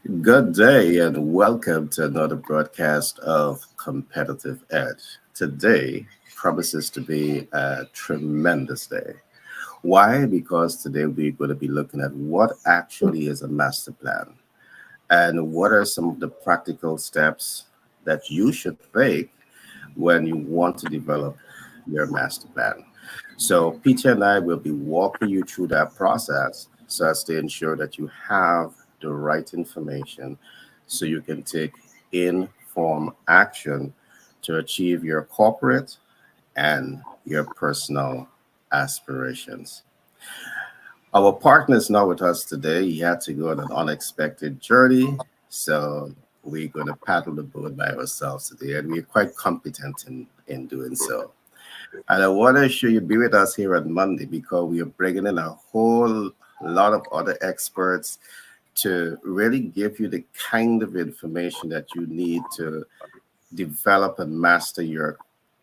Good day and welcome to another broadcast of Competitive Edge. Today promises to be a tremendous day. Why? Because today we're going to be looking at what actually is a master plan and what are some of the practical steps that you should take when you want to develop your master plan. So, Peter and I will be walking you through that process so as to ensure that you have the right information so you can take informed action to achieve your corporate and your personal aspirations. Our partner is not with us today. He had to go on an unexpected journey. So we're going to paddle the boat by ourselves today, and we're quite competent in doing so. And I want to assure you be with us here on Monday because we are bringing in a whole lot of other experts to really give you the kind of information that you need to develop and master your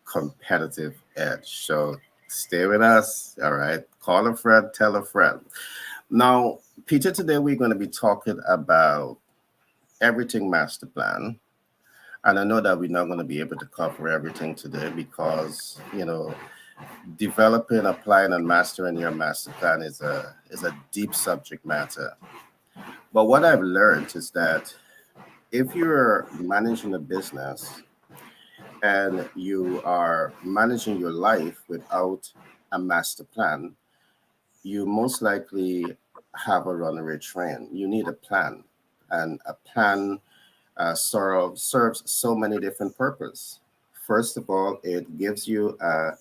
competitive edge. So stay with us. All right. Call a friend, tell a friend. Now, Peter, today we're going to be talking about everything master plan. And I know that we're not going to be able to cover everything today because, developing, applying, and mastering your master plan is a deep subject matter. But what I've learned is that if you're managing a business and you are managing your life without a master plan, you most likely have a runaway train. You need a plan, and a plan sort of serves so many different purposes. First of all, it gives you a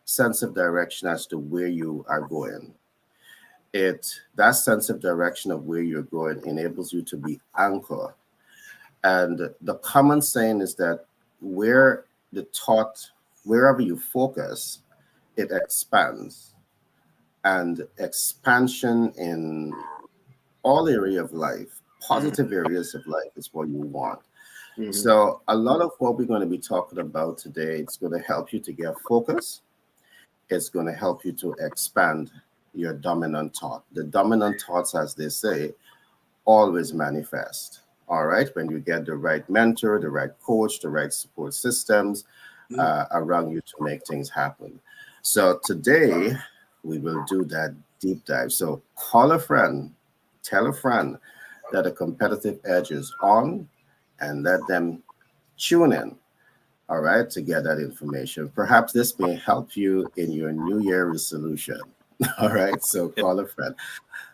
sense of direction as to where you are going. That sense of direction of where you're going enables you to be anchored. And the common saying is that where the thought, wherever you focus, it expands. And expansion in all area of life, positive areas of life is what you want. Mhm. So a lot of what we're going to be talking about today, it's going to help you to get focus. It's going to help you to expand your dominant thought. The dominant thoughts, as they say, always manifest. All right. When you get the right mentor, the right coach, the right support systems around you to make things happen. So today we will do that deep dive. So call a friend, tell a friend that a competitive edge is on, and let them tune in. All right, to get that information. Perhaps this may help you in your New Year resolution. All right, so call a friend.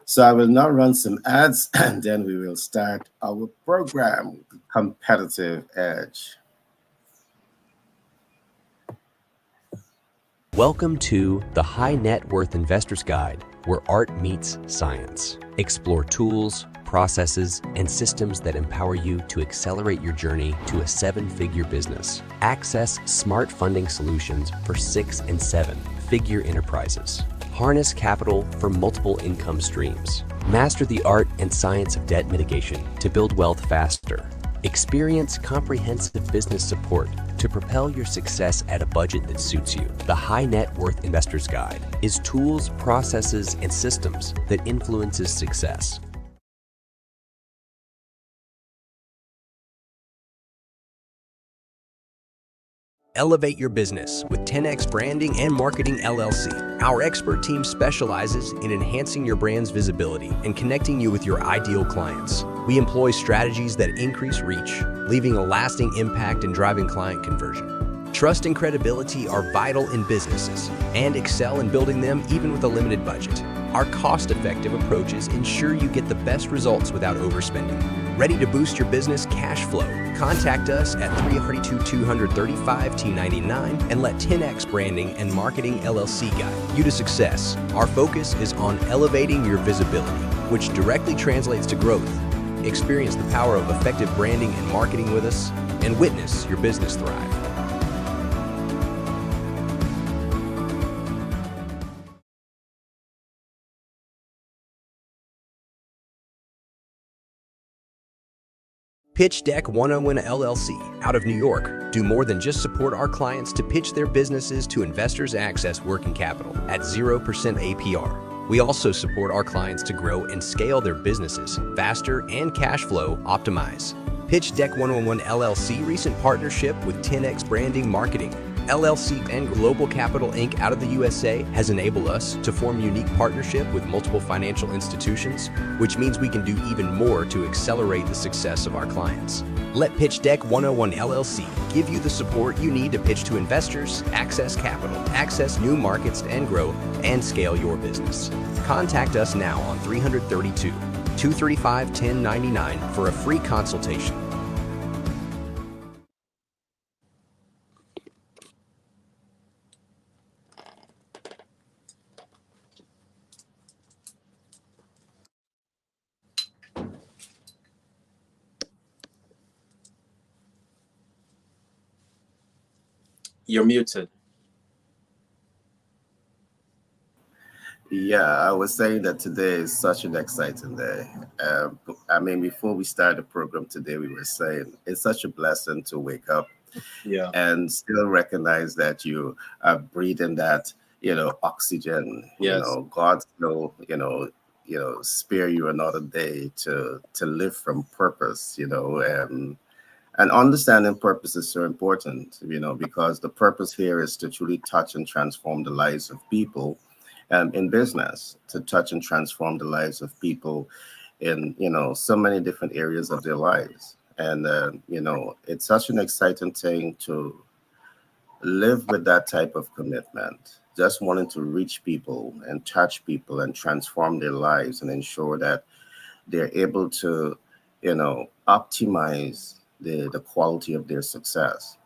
So I will now run some ads and then we will start our program, Competitive Edge. Welcome to the High Net Worth Investor's Guide, where art meets science. Explore tools, processes, and systems that empower you to accelerate your journey to a seven-figure business. Access smart funding solutions for 6 and 7-figure enterprises. Harness capital for multiple income streams. Master the art and science of debt mitigation to build wealth faster. Experience comprehensive business support to propel your success at a budget that suits you. The High Net Worth Investor's Guide is tools, processes, and systems that influences success. Elevate your business with 10X Branding and Marketing LLC. Our expert team specializes in enhancing your brand's visibility and connecting you with your ideal clients. We employ strategies that increase reach, leaving a lasting impact and driving client conversion. Trust and credibility are vital in businesses and excel in building them even with a limited budget. Our cost-effective approaches ensure you get the best results without overspending. Ready to boost your business cash flow? Contact us at 332-235 T99 and let 10X Branding and Marketing LLC guide you to success. Our focus is on elevating your visibility, which directly translates to growth. Experience the power of effective branding and marketing with us and witness your business thrive. Pitch Deck 101 LLC, out of New York, do more than just support our clients to pitch their businesses to investors and access working capital at 0% APR. We also support our clients to grow and scale their businesses faster and cash flow optimize. Pitch Deck 101 LLC recent partnership with 10X Branding Marketing LLC and Global Capital Inc. out of the USA has enabled us to form unique partnership with multiple financial institutions, which means we can do even more to accelerate the success of our clients. Let Pitch Deck 101 LLC give you the support you need to pitch to investors, access capital, access new markets and grow, and scale your business. Contact us now on 332-235-1099 for a free consultation. You're muted. Yeah, I was saying that today is such an exciting day. I mean, before we started the program today, we were saying it's such a blessing to wake up Yeah. and still recognize that you are breathing that, oxygen. Yes. God still, spare you another day to live from purpose. And understanding purpose is so important, because the purpose here is to truly touch and transform the lives of people in business, to touch and transform the lives of people in, so many different areas of their lives. And, it's such an exciting thing to live with that type of commitment, just wanting to reach people and touch people and transform their lives and ensure that they're able to, optimize the quality of their success.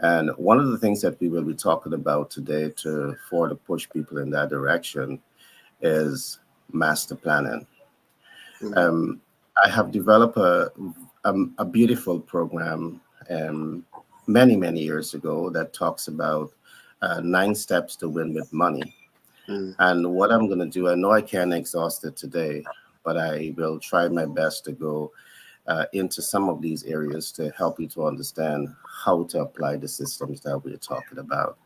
And one of the things that we will be talking about today to push people in that direction is master planning. Mhm. I have developed a beautiful program many years ago that talks about 9 steps to win with money. Mm. And what I'm going to do, I know I can't exhaust it today, but I will try my best to go into some of these areas to help you to understand how to apply the systems that we're talking about.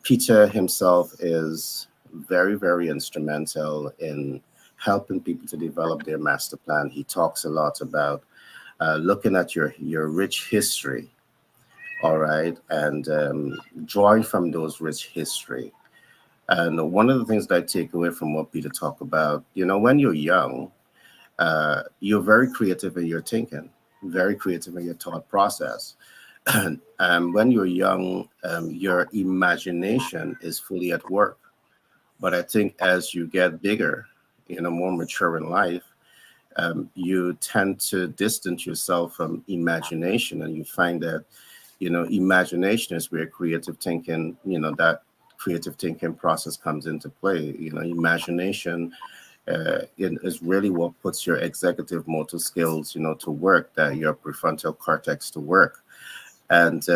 Peter himself is very instrumental in helping people to develop their master plan. He talks a lot about looking at your rich history, all right, and drawing from those rich history. And one of the things that I take away from what Peter talked about, when you're young, you're very creative in your thinking, very creative in your thought process. And when you're young, your imagination is fully at work. But I think as you get bigger, more mature in life, you tend to distance yourself from imagination, and you find that, imagination is where creative thinking, that creative thinking process comes into play. Imagination is really what puts your executive motor skills, to work, that your prefrontal cortex to work. And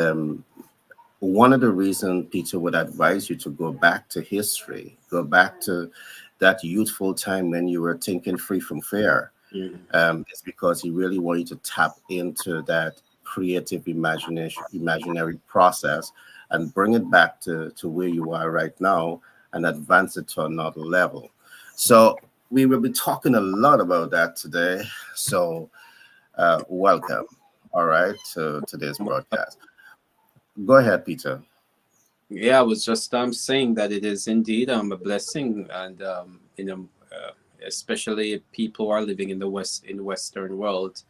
one of the reasons Peter would advise you to go back to history, go back to that youthful time when you were thinking free from fear, is because he really want you to tap into that creative imaginary process and bring it back to where you are right now and advance it to another level. So we will be talking a lot about that today. So welcome, all right, to today's broadcast. Go ahead, Peter. Yeah, I was just saying that it is indeed a blessing, and especially people who are living in the Western world.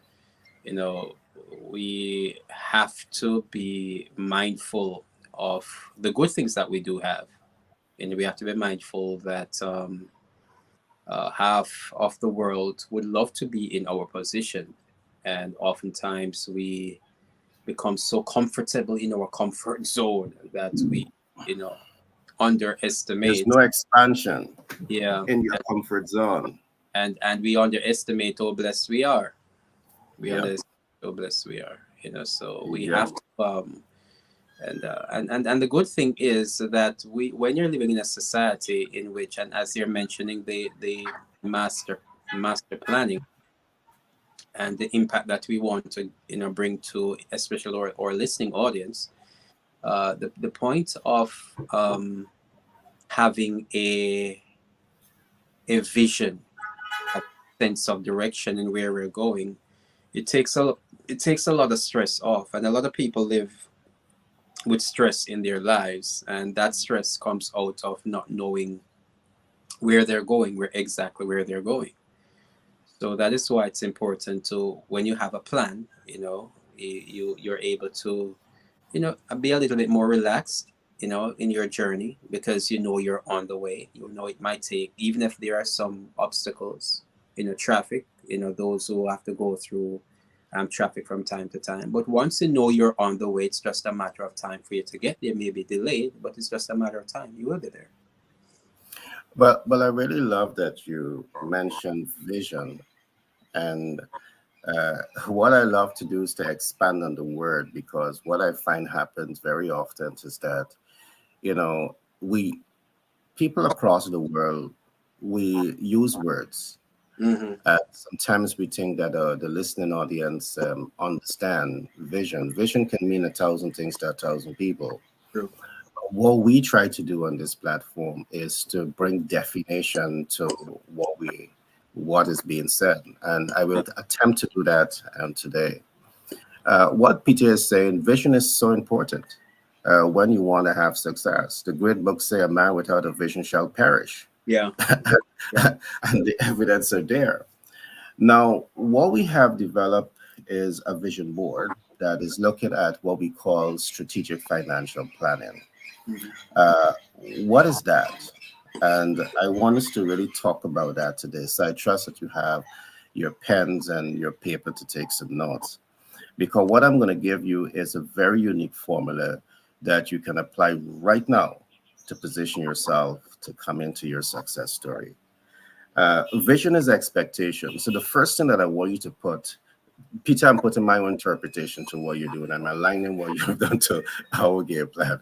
You know, we have to be mindful of the good things that we do have, and we have to be mindful that half of the world would love to be in our position, and oftentimes we become so comfortable in our comfort zone that we, you know, There's underestimate. no expansion Yeah, in your comfort zone. and we underestimate how blessed we are. We Yeah, underestimate how blessed we are. You know, so we yeah, have to and the good thing is that we, when you're living in a society in which, and as you're mentioning, the master master planning and the impact that we want to, you know, bring to especially our listening audience, the point of having a a vision, a sense of direction and where we're going, it takes a lot of stress off, and a lot of people live with stress in their lives, and that stress comes out of not knowing where they're going, where they're going. So that is why it's important to, when you have a plan, you're able to, be a little bit more relaxed, in your journey, because you're on the way. It might take, even if there are some obstacles, traffic, those who have to go through traffic from time to time. But once you know you're on the way, it's just a matter of time for you to get there. Maybe delayed, but it's just a matter of time. You will be there. But I really love that you mentioned vision. And what I love to do is to expand on the word, because what I find happens very often is that, we people across the world, we use words. Mm-hmm. Sometimes we think that the listening audience understand vision. Vision can mean 1,000 things to 1,000 people. True. What we try to do on this platform is to bring definition to what is being said, and I will attempt to do that today. What Peter is saying, vision is so important when you want to have success. The great books say, "A man without a vision shall perish," Yeah. Yeah. and the evidence are there. Now, what we have developed is a vision board that is looking at what we call strategic financial planning. Mhm. Uh, what is that? And I want us to really talk about that today. So I trust that you have your pens and your paper to take some notes, because what I'm going to give you is a very unique formula that you can apply right now to position yourself to come into your success story. Vision is expectation. So the first thing that I want you to put, Peter, I'm putting my own interpretation to what you're doing. I'm aligning what you've done to our game plan.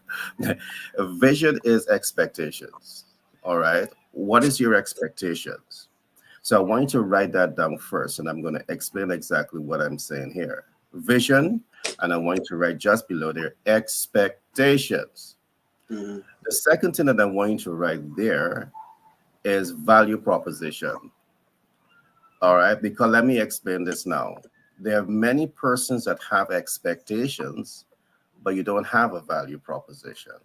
Vision is expectations. All right. What is your expectations? So I want you to write that down first, and I'm going to explain exactly what I'm saying here. Vision, and I want you to write just below there expectations. Mhm. The second thing that I want you to write there is value proposition. All right, because let me explain this now. There are many persons that have expectations, but you don't have a value proposition.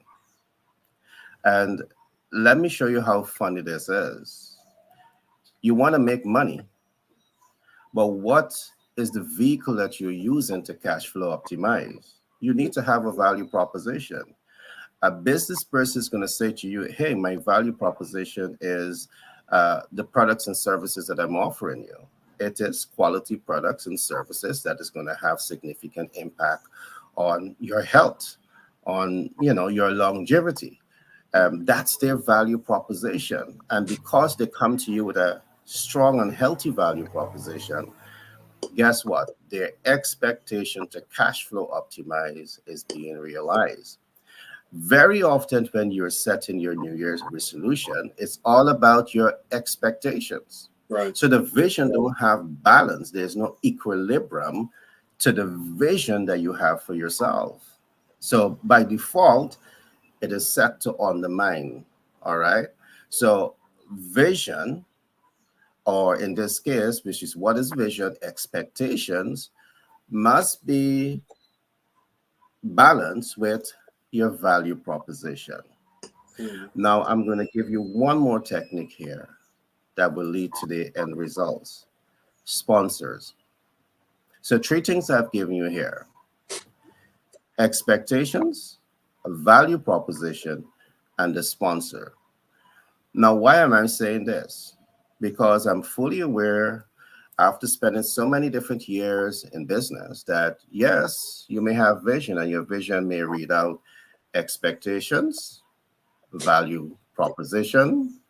And let me show you how funny this is. You want to make money, but what is the vehicle that you're using to cash flow optimize? You need to have a value proposition. A business person is going to say to you, "Hey, my value proposition is the products and services that I'm offering you. It is quality products and services that is going to have significant impact on your health, on your longevity." That's their value proposition, and because they come to you with a strong and healthy value proposition, guess what? Their expectation to cash flow optimize is being realized. Very often when you're setting your New Year's resolution, it's all about your expectations. Right. So the vision don't have balance. There's no equilibrium to the vision that you have for yourself. So by default, it is set to undermine. All right. So vision, or in this case, which is what is vision, expectations must be balanced with your value proposition. Mhm. Now, I'm going to give you one more technique here that will lead to the end results. Sponsors. So, three things I've given you here: expectations, a value proposition, and the sponsor. Now, why am I saying this? Because I'm fully aware, after spending so many different years in business, that yes, you may have vision, and your vision may read out expectations, value proposition,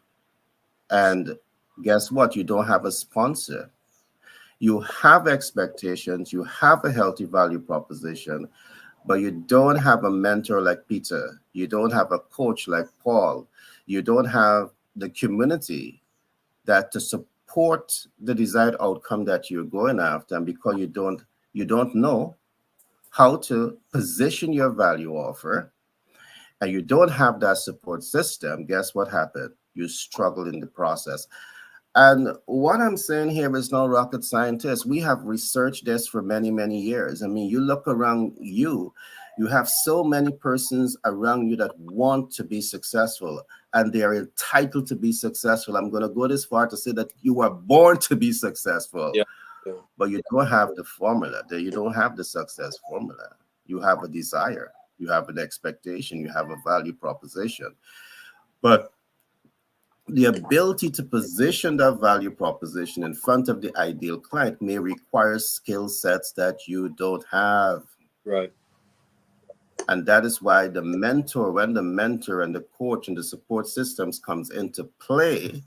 and guess what? You don't have a sponsor. You have expectations, you have a healthy value proposition, but you don't have a mentor like Peter. You don't have a coach like Paul. You don't have the community that to support the desired outcome that you're going after. And because you don't know how to position your value offer, and you don't have that support system, guess what happened? You struggle in the process. And what I'm saying here is no rocket scientist. We have researched this for many, many years. I mean, you look around you, you have so many persons around you that want to be successful and they're entitled to be successful. I'm going to go this far to say that you are born to be successful, Yeah. Yeah. but you don't have the formula. You don't have the success formula. You have a desire, you have an expectation, you have a value proposition. But the ability to position that value proposition in front of the ideal client may require skill sets that you don't have. Right. And that is why the mentor, when the mentor and the coach and the support systems comes into play,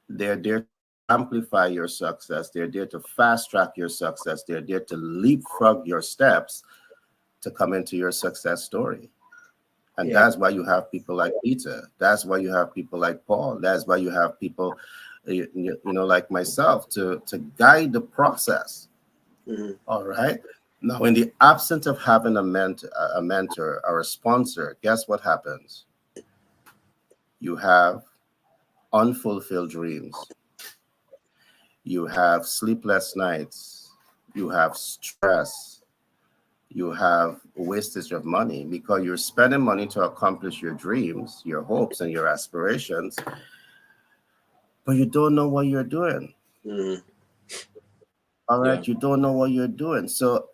they're there to amplify your success. They're there to fast track your success. They're there to leapfrog your steps to come into your success story. And Yeah. that's why you have people like Peter. That's why you have people like Paul. That's why you have people, like myself to guide the process. Mm-hmm. All right. Now, in the absence of having a mentor or a sponsor, guess what happens? You have unfulfilled dreams. You have sleepless nights. You have stress. You have wastage of money because you're spending money to accomplish your dreams, your hopes, and your aspirations, but you don't know what you're doing. Mm-hmm. All right, Yeah. you don't know what you're doing. So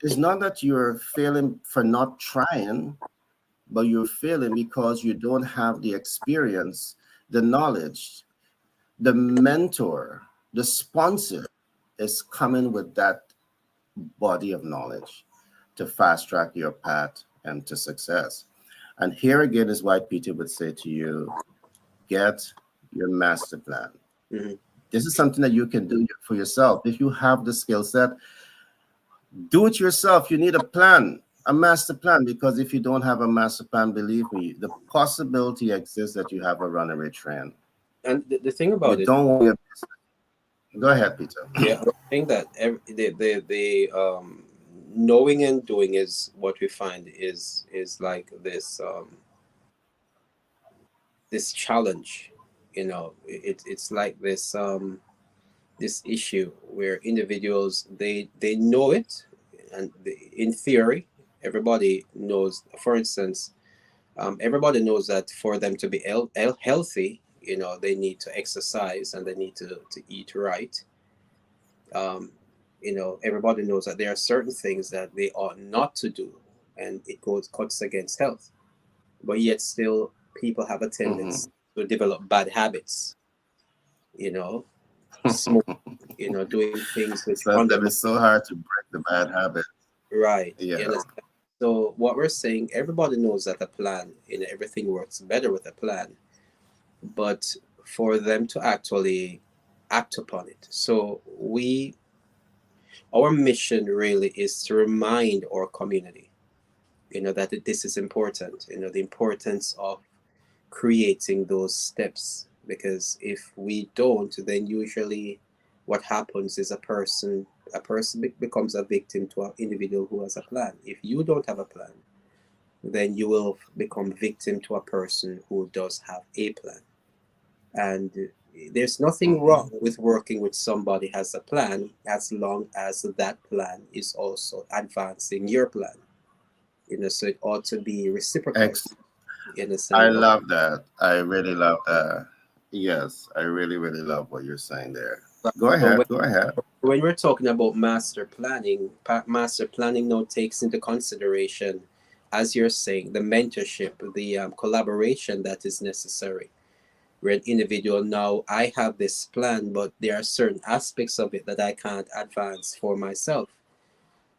it's not that you're failing for not trying, but you're failing because you don't have the experience, the knowledge, the mentor, the sponsor is coming with that body of knowledge to fast track your path and to success. And here again is why Peter would say to you, get your master plan. Mm-hmm. This is something that you can do for yourself. If you have the skill set, do it yourself. You need a plan, a master plan, because if you don't have a master plan, believe me, the possibility exists that you have a runaway train. And the thing You about it, don't want your Go ahead, Peter. yeah, I think that the knowing and doing is what we find is like this challenge. It's like this issue where individuals they know it, and in theory everybody knows. For instance, everybody knows that for them to be healthy, they need to exercise and they need to eat right. Everybody knows that there are certain things that they ought not to do, and it cuts against health. But yet still people have a Mhm. tendency to develop bad habits, you know smoke, doing things which Sometimes it's so hard to break the bad habit. right. You Yeah. understand? So what we're saying, everybody knows that a plan, everything works better with a plan, but for them to actually act upon it. So our mission really is to remind our community, that this is important, the importance of creating those steps. Because if we don't, then usually what happens is a person becomes a victim to an individual who has a plan. If you don't have a plan, then you will become victim to a person who does have a plan. And there's nothing Mhm. wrong with working with somebody who has a plan, as long as that plan is also advancing your plan. So it ought to be reciprocal. Ex- You I understand? love that. I really love that. Yes, I really, really love what you're saying there. Go So ahead. Go ahead. when we're talking about master planning now takes into consideration, as you're saying, the mentorship, the collaboration that is necessary. Where an individual, now I have this plan, but there are certain aspects of it that I can't advance for myself.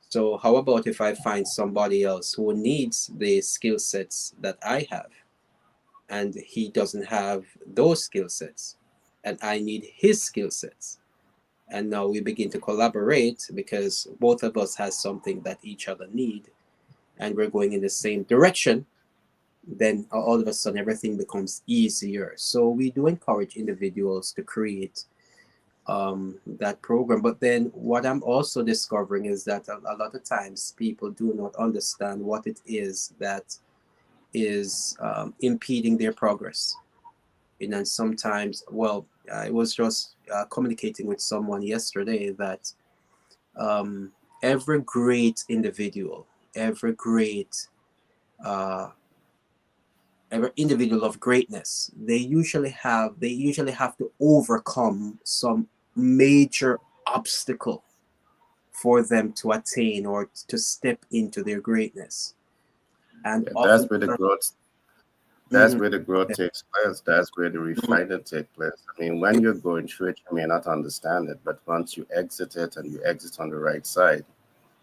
So how about if I find somebody else who needs the skill sets that I have, and he doesn't have those skill sets, and I need his skill sets, and now we begin to collaborate because both of us has something that each other need, and we're going in the same direction. Then all of a sudden everything becomes easier. So we do encourage individuals to create that program. But then what I'm also discovering is that a lot of times people do not understand what it is that is impeding their progress. And sometimes, well, I was just communicating with someone yesterday that um, every great individual, every great uh, every individual of greatness, they usually have to overcome some major obstacle for them to attain or to step into their greatness. And Yeah, often, that's Mhm. where the growth takes place. That's where the refinement takes place. I mean, when you're going through it, you may not understand it, but once you exit it and you exit on the right side,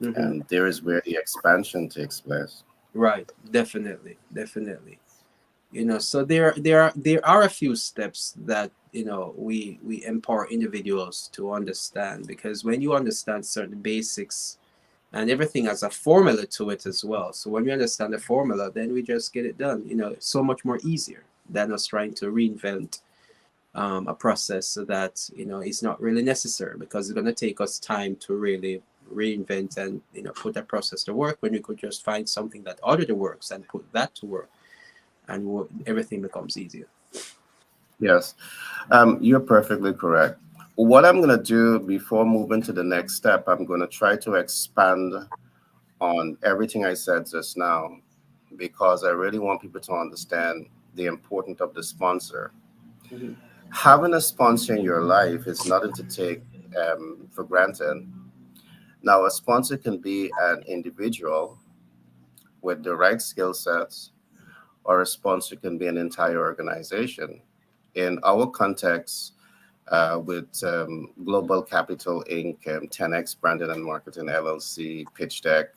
Mhm. and there is where the expansion takes place. Right, definitely, definitely. So there are a few steps that we empower individuals to understand, because when you understand certain basics, and everything has a formula to it as well. So when we understand the formula, then we just get it done. It's so much more easier than us trying to reinvent a process that is not really necessary, because it's going to take us time to really reinvent and put that process to work, when you could just find something that already works and put that to work, and everything becomes easier. Yes, you're perfectly correct. What I'm going to do before moving to the next step, I'm going to try to expand on everything I said just now, because I really want people to understand the importance of the sponsor. Mhm. Having a sponsor in your life is nothing to take for granted. Now, a sponsor can be an individual with the right skill sets, or a sponsor can be an entire organization. In our context, with Global Capital Inc., 10X Branding and Marketing LLC, Pitch Deck,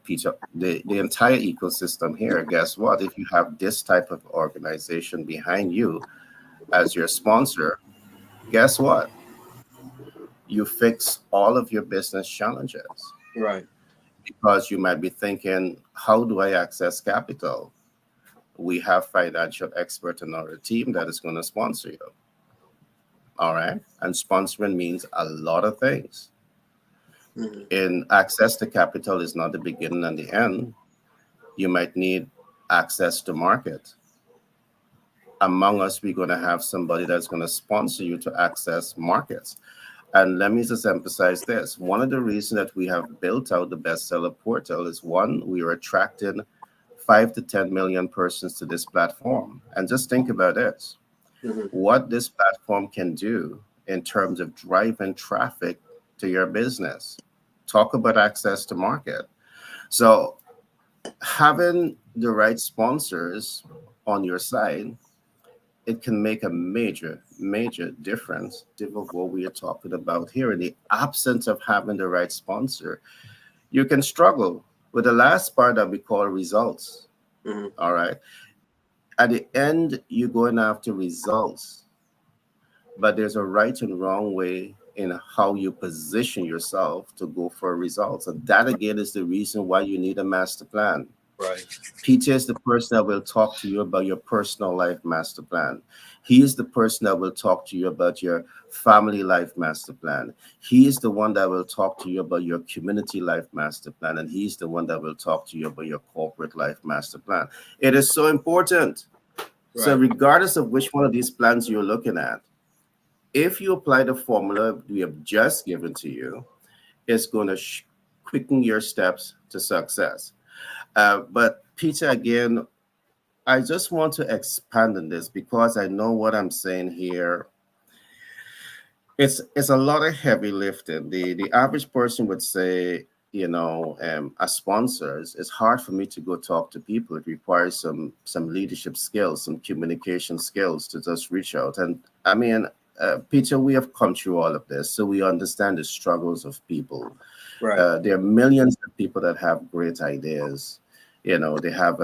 Peter, the entire ecosystem here, guess what? If you have this type of organization behind you as your sponsor, guess what? You fix all of your business challenges, Right. because you might be thinking, how do I access capital? We have financial expert in our team that is going to sponsor you. All right. And sponsoring means a lot of things. Mhm. In access to capital is not the beginning and the end. You might need access to market. Among us, we're going to have somebody that's going to sponsor you to access markets. And let me just emphasize this. One of the reasons that we have built out the bestseller portal is, one, we are attracting 5 to 10 million persons to this platform. And just think about this, Mhm. what this platform can do in terms of driving traffic to your business. Talk about access to market. So, having the right sponsors on your side, it can make a major, major difference of what we are talking about here. In the absence of having the right sponsor, you can struggle with the last part that we call results. Mhm. All right. At the end, you're going after results, but there's a right and wrong way in how you position yourself to go for results. And that again is the reason why you need a master plan. Right. Peter is the person that will talk to you about your personal life master plan. He is the person that will talk to you about your family life master plan. He is the one that will talk to you about your community life master plan. And he's the one that will talk to you about your corporate life master plan. It is so important. So, Right. regardless of which one of these plans you're looking at, if you apply the formula we have just given to you, it's going to quicken your steps to success. But Peter, again, I just want to expand on this, because I know what I'm saying here. It's a lot of heavy lifting. The average person would say, as sponsors, it's hard for me to go talk to people. It requires some leadership skills, some communication skills to just reach out. And I mean, Peter, we have come through all of this, so we understand the struggles of people. Right. There are millions of people that have great ideas. They have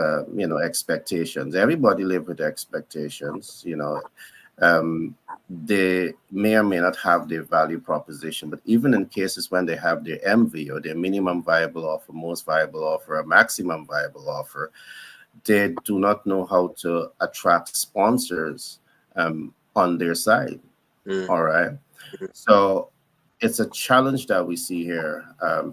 expectations. Everybody live with expectations. They may or may not have their value proposition, but even in cases when they have their MV, or their minimum viable offer, most viable offer, or maximum viable offer, they do not know how to attract sponsors on their side. Mhm. All right. So it's a challenge that we see here,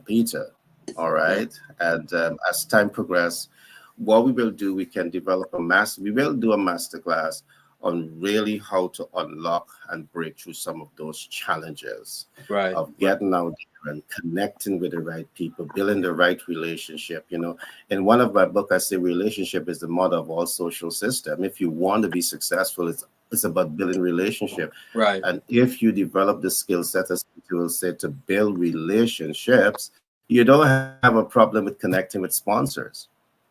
Peter. All Mhm. right. And as time progresses, what we will do, we can develop we will do a masterclass on really how to unlock and break through some of those challenges Right. of getting out there and connecting with the right people, building the right relationship. In one of my book, I say relationship is the mother of all social system. If you want to be successful, it's about building relationship. Right. And if you develop the skill set, as you will say, to build relationships, you don't have a problem with connecting with sponsors.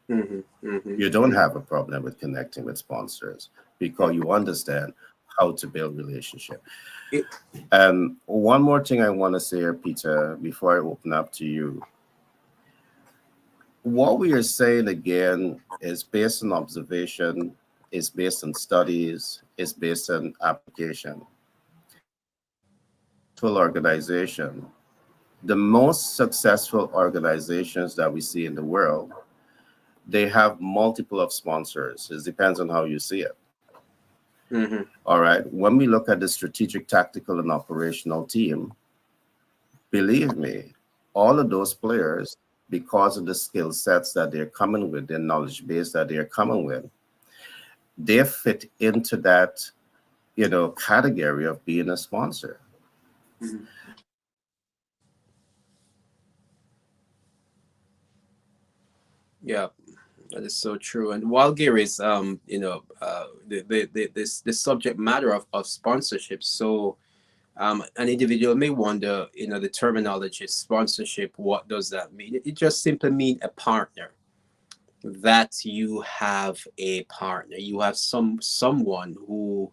Mm-hmm. Mm-hmm. You don't have a problem with connecting with sponsors because you understand how to build relationship. It, One more thing I want to say here, Peter, before I open up to you. What we are saying again is based on observation, is based on studies, is based on application. Full organization. The most successful organizations that we see in the world, they have multiple of sponsors. It depends on how you see it. mm-hmm. All right. When we look at the strategic, tactical, and operational team, believe me, all of those players, because of the skill sets that they're coming with, their knowledge base that they're coming with, they fit into that, category of being a sponsor. Mm-hmm. Yeah. That is so true. And while Gary is, the subject matter of sponsorship, so an individual may wonder, the terminology sponsorship, what does that mean? It just simply means a partner. That you have a partner, you have someone who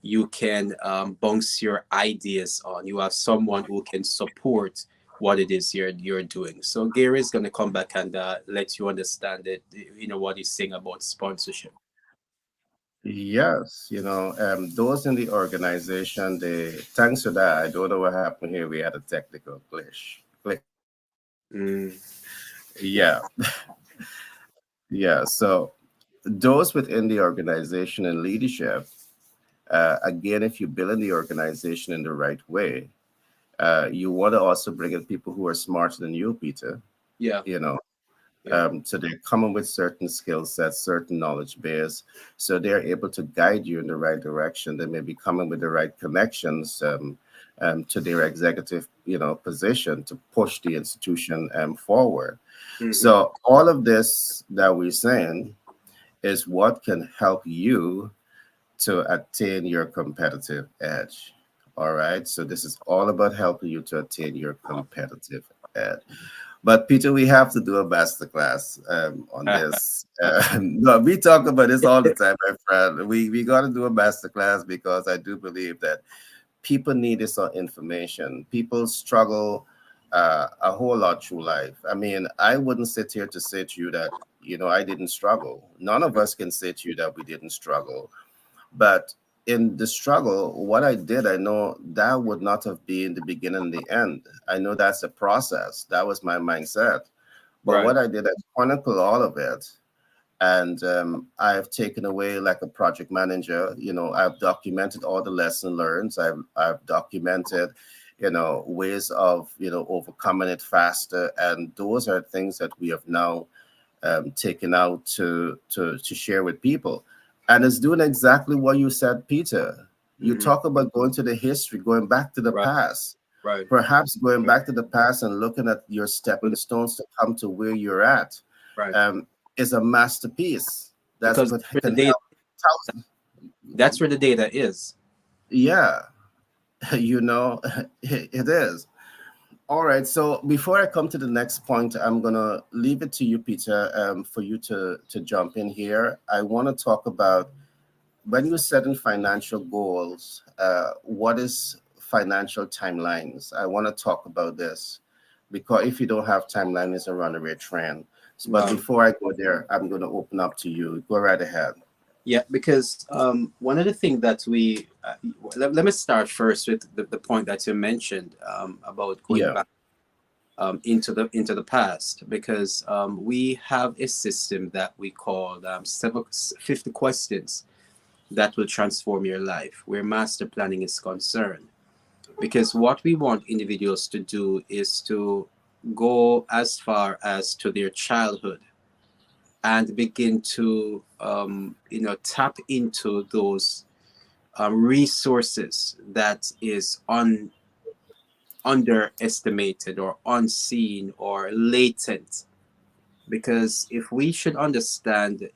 you can bounce your ideas on. You have someone who can support what it is you're doing. So Gary is going to come back and let you understand it. What he's saying about sponsorship. Yes, those in the organization, thanks to that, I don't know what happened here. We had a technical glitch. Mm. Yeah, yeah. So those within the organization and leadership, again, if you build in the organization in the right way, you want to also bring in people who are smarter than you, Peter. Yeah. Yeah. So they're coming with certain skill sets, certain knowledge base, so they're able to guide you in the right direction. They may be coming with the right connections to their executive, position to push the institution forward. Mm-hmm. So all of this that we're saying is what can help you to attain your competitive edge. All right. So this is all about helping you to attain your competitive edge. But Peter, we have to do a masterclass on this. No, we talk about this all the time, my friend. We got to do a masterclass because I do believe that people need this information. People struggle a whole lot through life. I mean, I wouldn't sit here to say to you that, I didn't struggle. None of us can say to you that we didn't struggle. But in the struggle, what I did, I know that would not have been the beginning and the end. I know that's a process. That was my mindset. But Right. what I did, I chronicled all of it. And I've taken away like a project manager. I've documented all the lesson learned. I've documented, ways of, overcoming it faster. And those are things that we have now taken out to share with people. And it's doing exactly what you said, Peter. You Mm-hmm. talk about going to the history, going back to the Right. past. Right. Perhaps going back to the past and looking at your stepping stones to come to where you're at Right. is a masterpiece. Because What where the can data, help thousands. that's where the data is. Yeah, it is. All right. So before I come to the next point, I'm gonna leave it to you, Peter, for you to jump in here. I want to talk about when you're setting financial goals, what is financial timelines? I want to talk about this because if you don't have timeline, it's a runaway train. But Wow. before I go there, I'm going to open up to you. Go right ahead. Yeah, because one of the things that let me start first with the point that you mentioned about going Yeah. back into the past, because we have a system that we call 50 questions that will transform your life, where master planning is concerned. Because what we want individuals to do is to go as far as to their childhood and begin to tap into those resources that is underestimated or unseen or latent. Because if we should understand,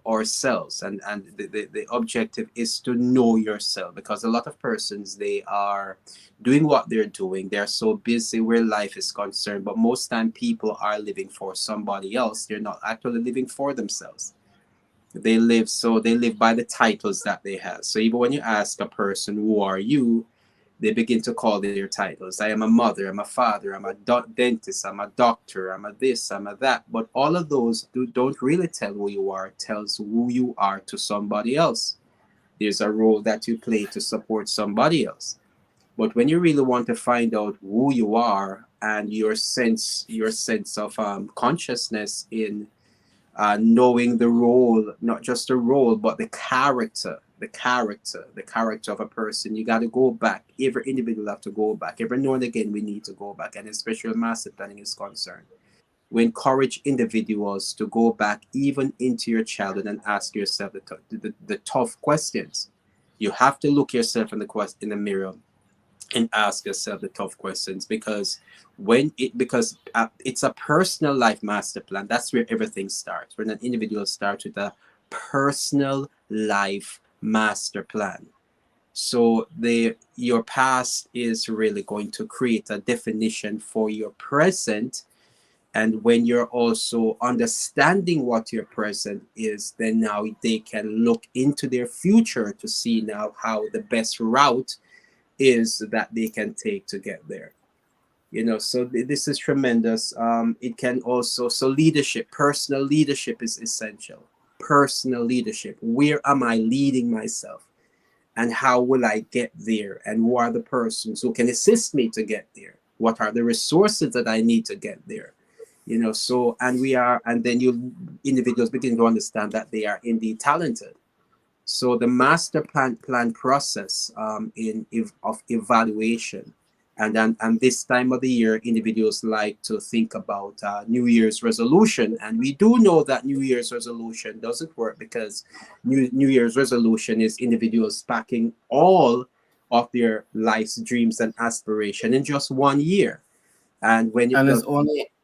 ourselves, and the objective is to know yourself, because a lot of persons, they are doing what they're doing, they're so busy where life is concerned, but most time people are living for somebody else. They're not actually living for themselves. They live by the titles that they have. So even when you ask a person, who are you, they begin to call their titles. I am a mother, I'm a father, I'm a dentist, I'm a doctor, I'm a this, I'm a that. But all of those don't really tell who you are. It tells who you are to somebody else. There's a role that you play to support somebody else. But when you really want to find out who you are, and your sense of consciousness in knowing the role, not just the role, but the character of a person. You got to go back. Every individual have to go back. Every now and again, we need to go back, and especially when master planning is concerned. We encourage individuals to go back even into your childhood and ask yourself the tough questions. You have to look yourself in the mirror and ask yourself the tough questions, because it's a personal life master plan. That's where everything starts. When an individual starts with a personal life master plan. So your past is really going to create a definition for your present. And when you're also understanding what your present is, then now they can look into their future to see now how the best route is that they can take to get there. So this is tremendous. It can also, so leadership, personal leadership is essential. Personal leadership, where am I leading myself, and how will I get there, and who are the persons who can assist me to get there, what are the resources that I need to get there. So, and then you individuals begin to understand that they are indeed talented. So the master plan process of evaluation, and this time of the year, individuals like to think about New Year's resolution, and we do know that New Year's resolution doesn't work, because New Year's resolution is individuals packing all of their life's dreams and aspiration in just 1 year. And when it And does,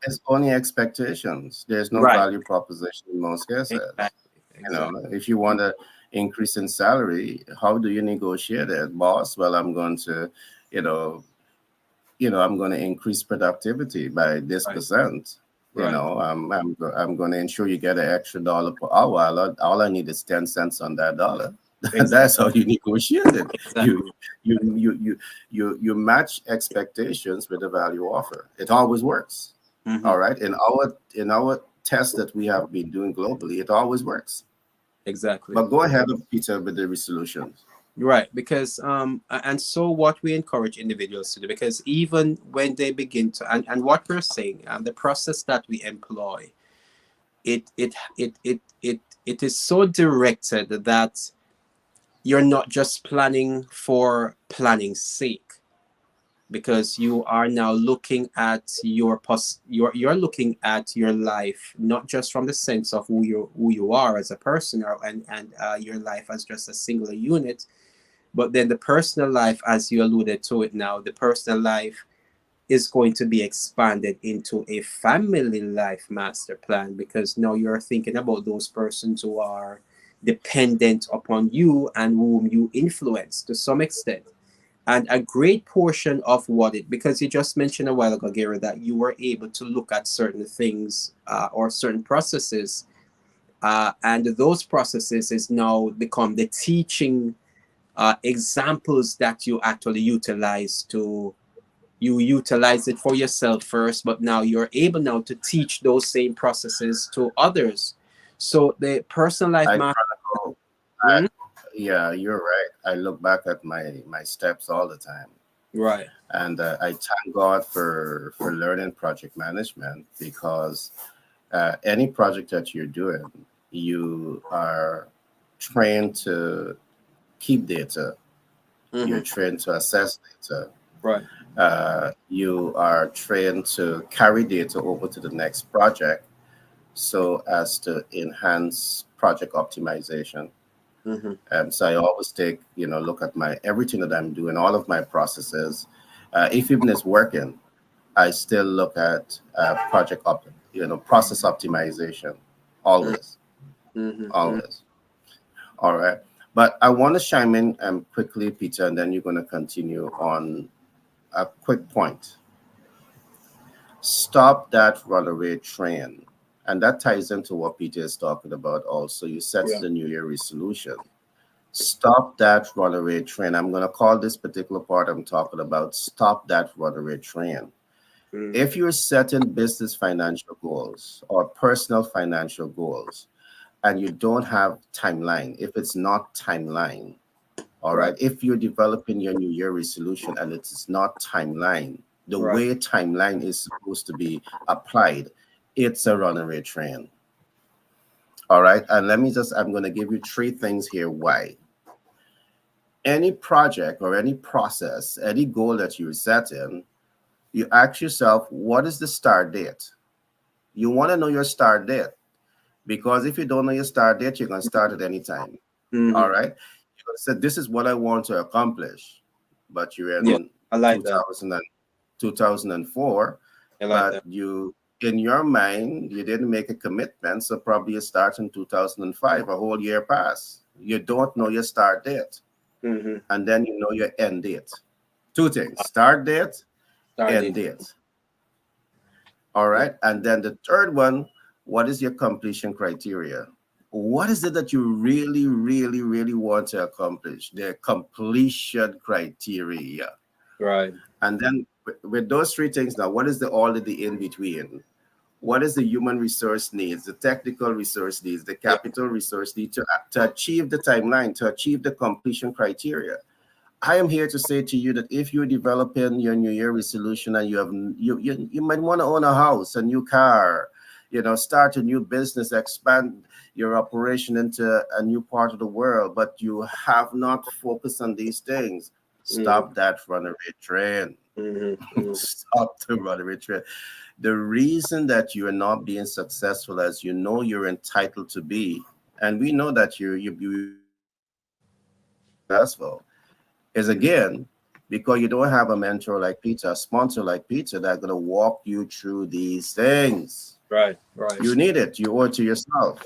it's only expectations. There's no right, value proposition in most cases. exactly, exactly, If you want to increase in salary, how do you negotiate it, boss? Well, I'm going to, you know, I'm going to increase productivity by this right, percent. right, I'm going to ensure you get an extra dollar per hour. All I need is 10 cents on that dollar. exactly, That's how you negotiate it. You exactly. you match expectations with the value offer. It always works. Hmm. All right. In our test that we have been doing globally, it always works. Exactly. But go ahead, Peter, with the resolutions. Right, because and so what we encourage individuals to do, because even when they begin to, and what we're saying, the process that we employ, it is so directed that you're not just planning for planning's sake, because you are now looking at you're looking at your life, not just from the sense of who you are as a person, or and your life as just a singular unit. But then the personal life, as you alluded to it now, the personal life is going to be expanded into a family life master plan, because now you're thinking about those persons who are dependent upon you and whom you influence to some extent. And a great portion of because you just mentioned a while ago, Gary, that you were able to look at certain things or certain processes, and those processes is now become the teaching examples that you actually utilize it for yourself first, but now you're able now to teach those same processes to others. So the personal life I master. chronicle. I, Mhm. yeah, you're right. I look back at my steps all the time, Right. and I thank God for learning project management, because any project that you're doing, you are trained to keep data. You're Hmm. trained to assess data. Right. You are trained to carry data over to the next project so as to enhance project optimization. Mm-hmm. So I always take, look at my everything that I'm doing, all of my processes. If even it's working, I still look at process optimization, always, Mm-hmm. always. All right. But I want to chime in quickly, Peter, and then you're going to continue on a quick point. Stop that runaway train. And that ties into what Peter is talking about also. You set Yeah. the New Year resolution. Stop that runaway train. I'm going to call this particular part I'm talking about stop that runaway train. Mm-hmm. If you're setting business financial goals or personal financial goals and you don't have timeline, if it's not timeline, all Right. right, if you're developing your New Year resolution and it is not timeline, the Right. way timeline is supposed to be applied, it's a runaway train. All right. And I'm going to give you three things here why. Any project or any process, any goal that you set in, you ask yourself, what is the start date? You want to know your start date because if you don't know your start date, you're going to start at any time. All Mm-hmm. right. You're going to say, this is what I want to accomplish, but you're Yeah, in I like that. 2000 and 2004, I like but that. in your mind, you didn't make a commitment. So probably you start in 2005, a whole year pass. You don't know your start date. Mm-hmm. And then you know your end date. Two things, start date, end Started. date. All Yeah. right. And then the third one, what is your completion criteria? What is it that you really, really, really want to accomplish? The completion criteria. Right. And then with those three things now, what is all of the in between? What is the human resource needs, the technical resource needs, the Yeah. capital resource need to achieve the timeline, to achieve the completion criteria? I am here to say to you that if you're developing your New Year resolution and you might want to own a house, a new car, start a new business, expand your operation into a new part of the world, but you have not focused on these things, Mm-hmm. stop that runaway train. Mm-hmm. Stop the runaway train. The reason that you are not being successful as you know you're entitled to be, and we know that you successful, is again because you don't have a mentor like Peter, a sponsor like Peter that's going to walk you through these things. Right. Right. You need it. You owe it to yourself.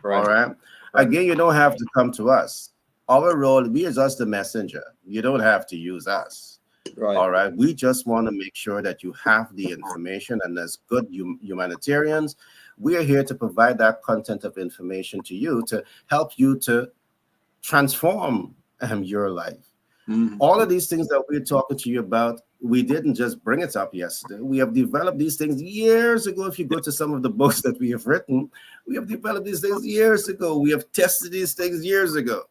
All Right. right. Right. Again, you don't have to come to us. Our role, we are just the messenger. You don't have to use us. Right. All right. We just want to make sure that you have the information, and as good humanitarians, we are here to provide that content of information to you to help you to transform your life. Mm-hmm. All of these things that we're talking to you about, we didn't just bring it up yesterday. We have developed these things years ago. If you go to some of the books that we have written, we have developed these things years ago. We have tested these things years ago.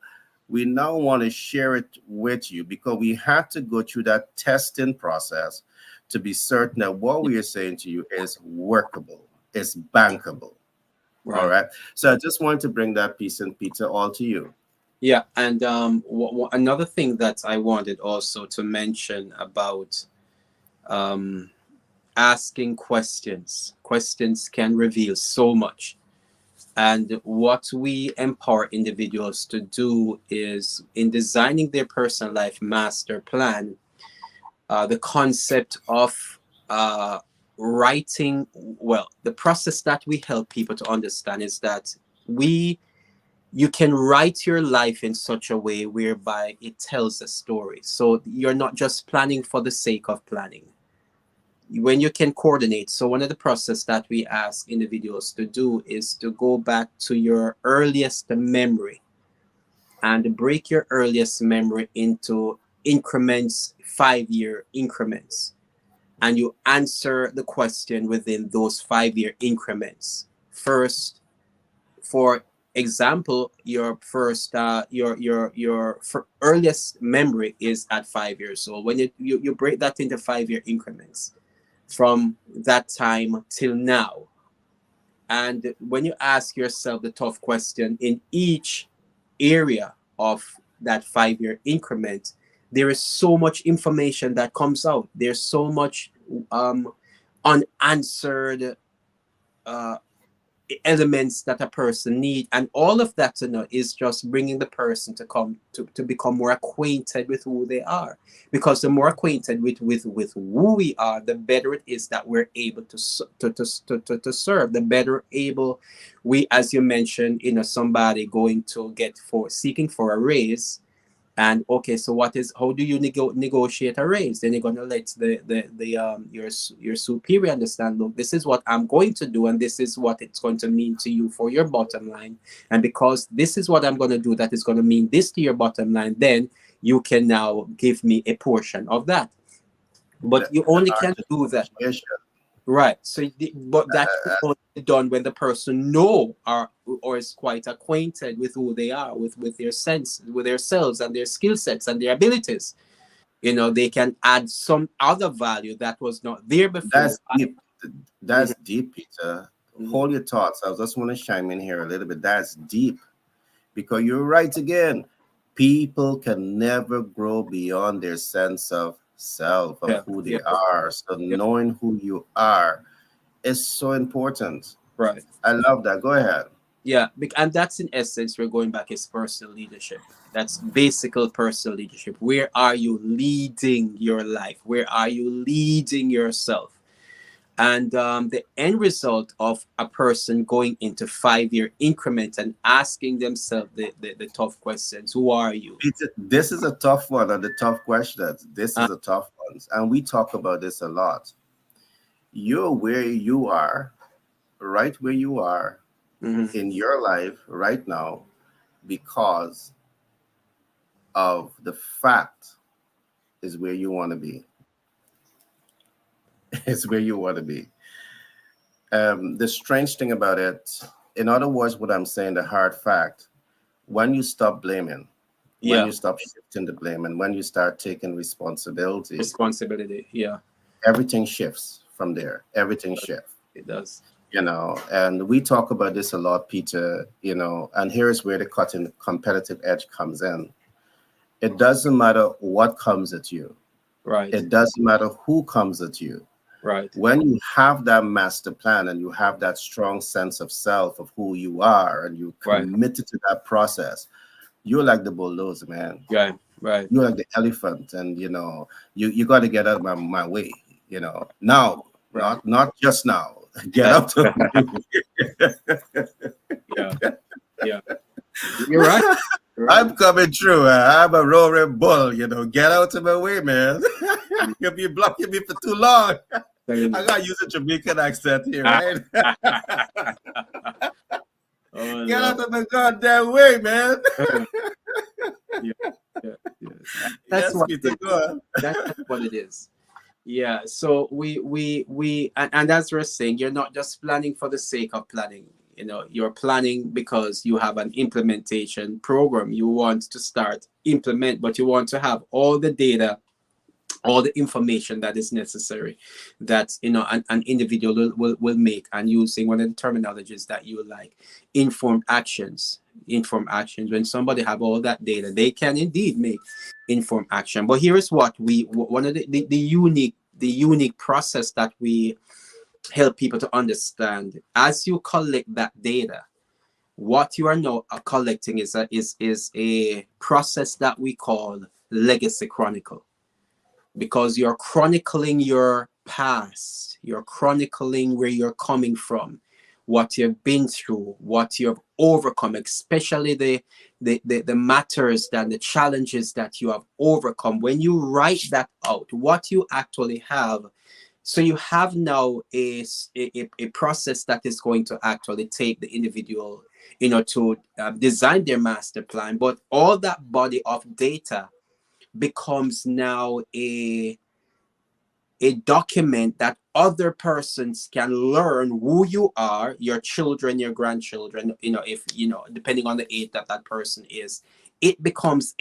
We now want to share it with you because we had to go through that testing process to be certain that what we are saying to you is workable, is bankable. Right. All right. So I just wanted to bring that piece and Peter all to you. Yeah, and another thing that I wanted also to mention about asking questions. Questions can reveal so much. And what we empower individuals to do is in designing their personal life master plan, the concept of writing, well, the process that we help people to understand is that you can write your life in such a way whereby it tells a story. So you're not just planning for the sake of planning. When you can coordinate. So one of the process that we ask individuals to do is to go back to your earliest memory and break your earliest memory into increments, 5-year increments. And you answer the question within those 5-year increments. First, for example, your first your earliest memory is at 5 years old. When you break that into 5-year increments from that time till now, and when you ask yourself the tough question in each area of that 5-year increment, there is so much information that comes out. There's so much unanswered elements that a person need, and all of that, you know, is just bringing the person to come to become more acquainted with who they are, because the more acquainted with who we are, the better it is that we're able to serve, the better able we, as you mentioned, you know, somebody going to get for seeking for a raise. And okay, so how do you negotiate a raise? Then you're gonna let your superior understand, look, this is what I'm going to do, and this is what it's going to mean to you for your bottom line. And because this is what I'm gonna do, that is gonna mean this to your bottom line, then you can now give me a portion of that. But you only can do that. Right. So, but that's only done when the person know or is quite acquainted with who they are, with their sense, with their selves and their skill sets and their abilities. You know, they can add some other value that was not there before. That's deep. That's deep, Peter. Hold your thoughts. I just want to chime in here a little bit. That's deep, because you're right again. People can never grow beyond their sense of self, of who they are. So knowing who you are is so important. Right. I love that. Go ahead. Yeah, and that's in essence, we're going back, is personal leadership. That's basic personal leadership. Where are you leading your life? Where are you leading yourself? And the end result of a person going into 5-year increments and asking themselves the tough questions. Who are you? This is a tough one, and the tough questions. This is a tough one. And we talk about this a lot. You're where you are, right where you are in your life right now, because of the fact is where you want to be. It's where you want to be. The strange thing about it, in other words, what I'm saying, the hard fact, when you stop blaming, when you stop shifting the blame, and when you start taking responsibility, everything shifts from there. Everything shifts. It does. You know, and we talk about this a lot, Peter, you know, and here's where the competitive edge comes in. It doesn't matter what comes at you. Right. It doesn't matter who comes at you. Right. When you have that master plan and you have that strong sense of self, of who you are, and you're committed to that process, you're like the bulldozer, man. Yeah, right. You're like the elephant, and you know, you got to get out of my way. You know, now, not just now. Get out of my way. Yeah. You're right. I'm coming through. I'm a roaring bull, you know. Get out of my way, man. You'll be blocking me for too long. I gotta use a Jamaican accent here, right? Get out of my goddamn way, man. That's what it is. Yeah. So we and as we're saying, you're not just planning for the sake of planning. You know, you're planning because you have an implementation program you want to implement, but you want to have all the data, all the information that is necessary, that, you know, an individual will make, and using one of the terminologies that you like, informed actions. When somebody have all that data, they can indeed make informed action. But here is what one of the unique process that we help people to understand. As you collect that data, what you are now collecting is a process that we call legacy chronicle, because you're chronicling your past, you're chronicling where you're coming from, what you've been through, what you've overcome, especially the matters and the challenges that you have overcome. When you write that out, what you actually have. So you have now a process that is going to actually take the individual, you know, to design their master plan. But all that body of data becomes now a document that other persons can learn who you are, your children, your grandchildren, you know, if, you know, depending on the age that person is. It becomes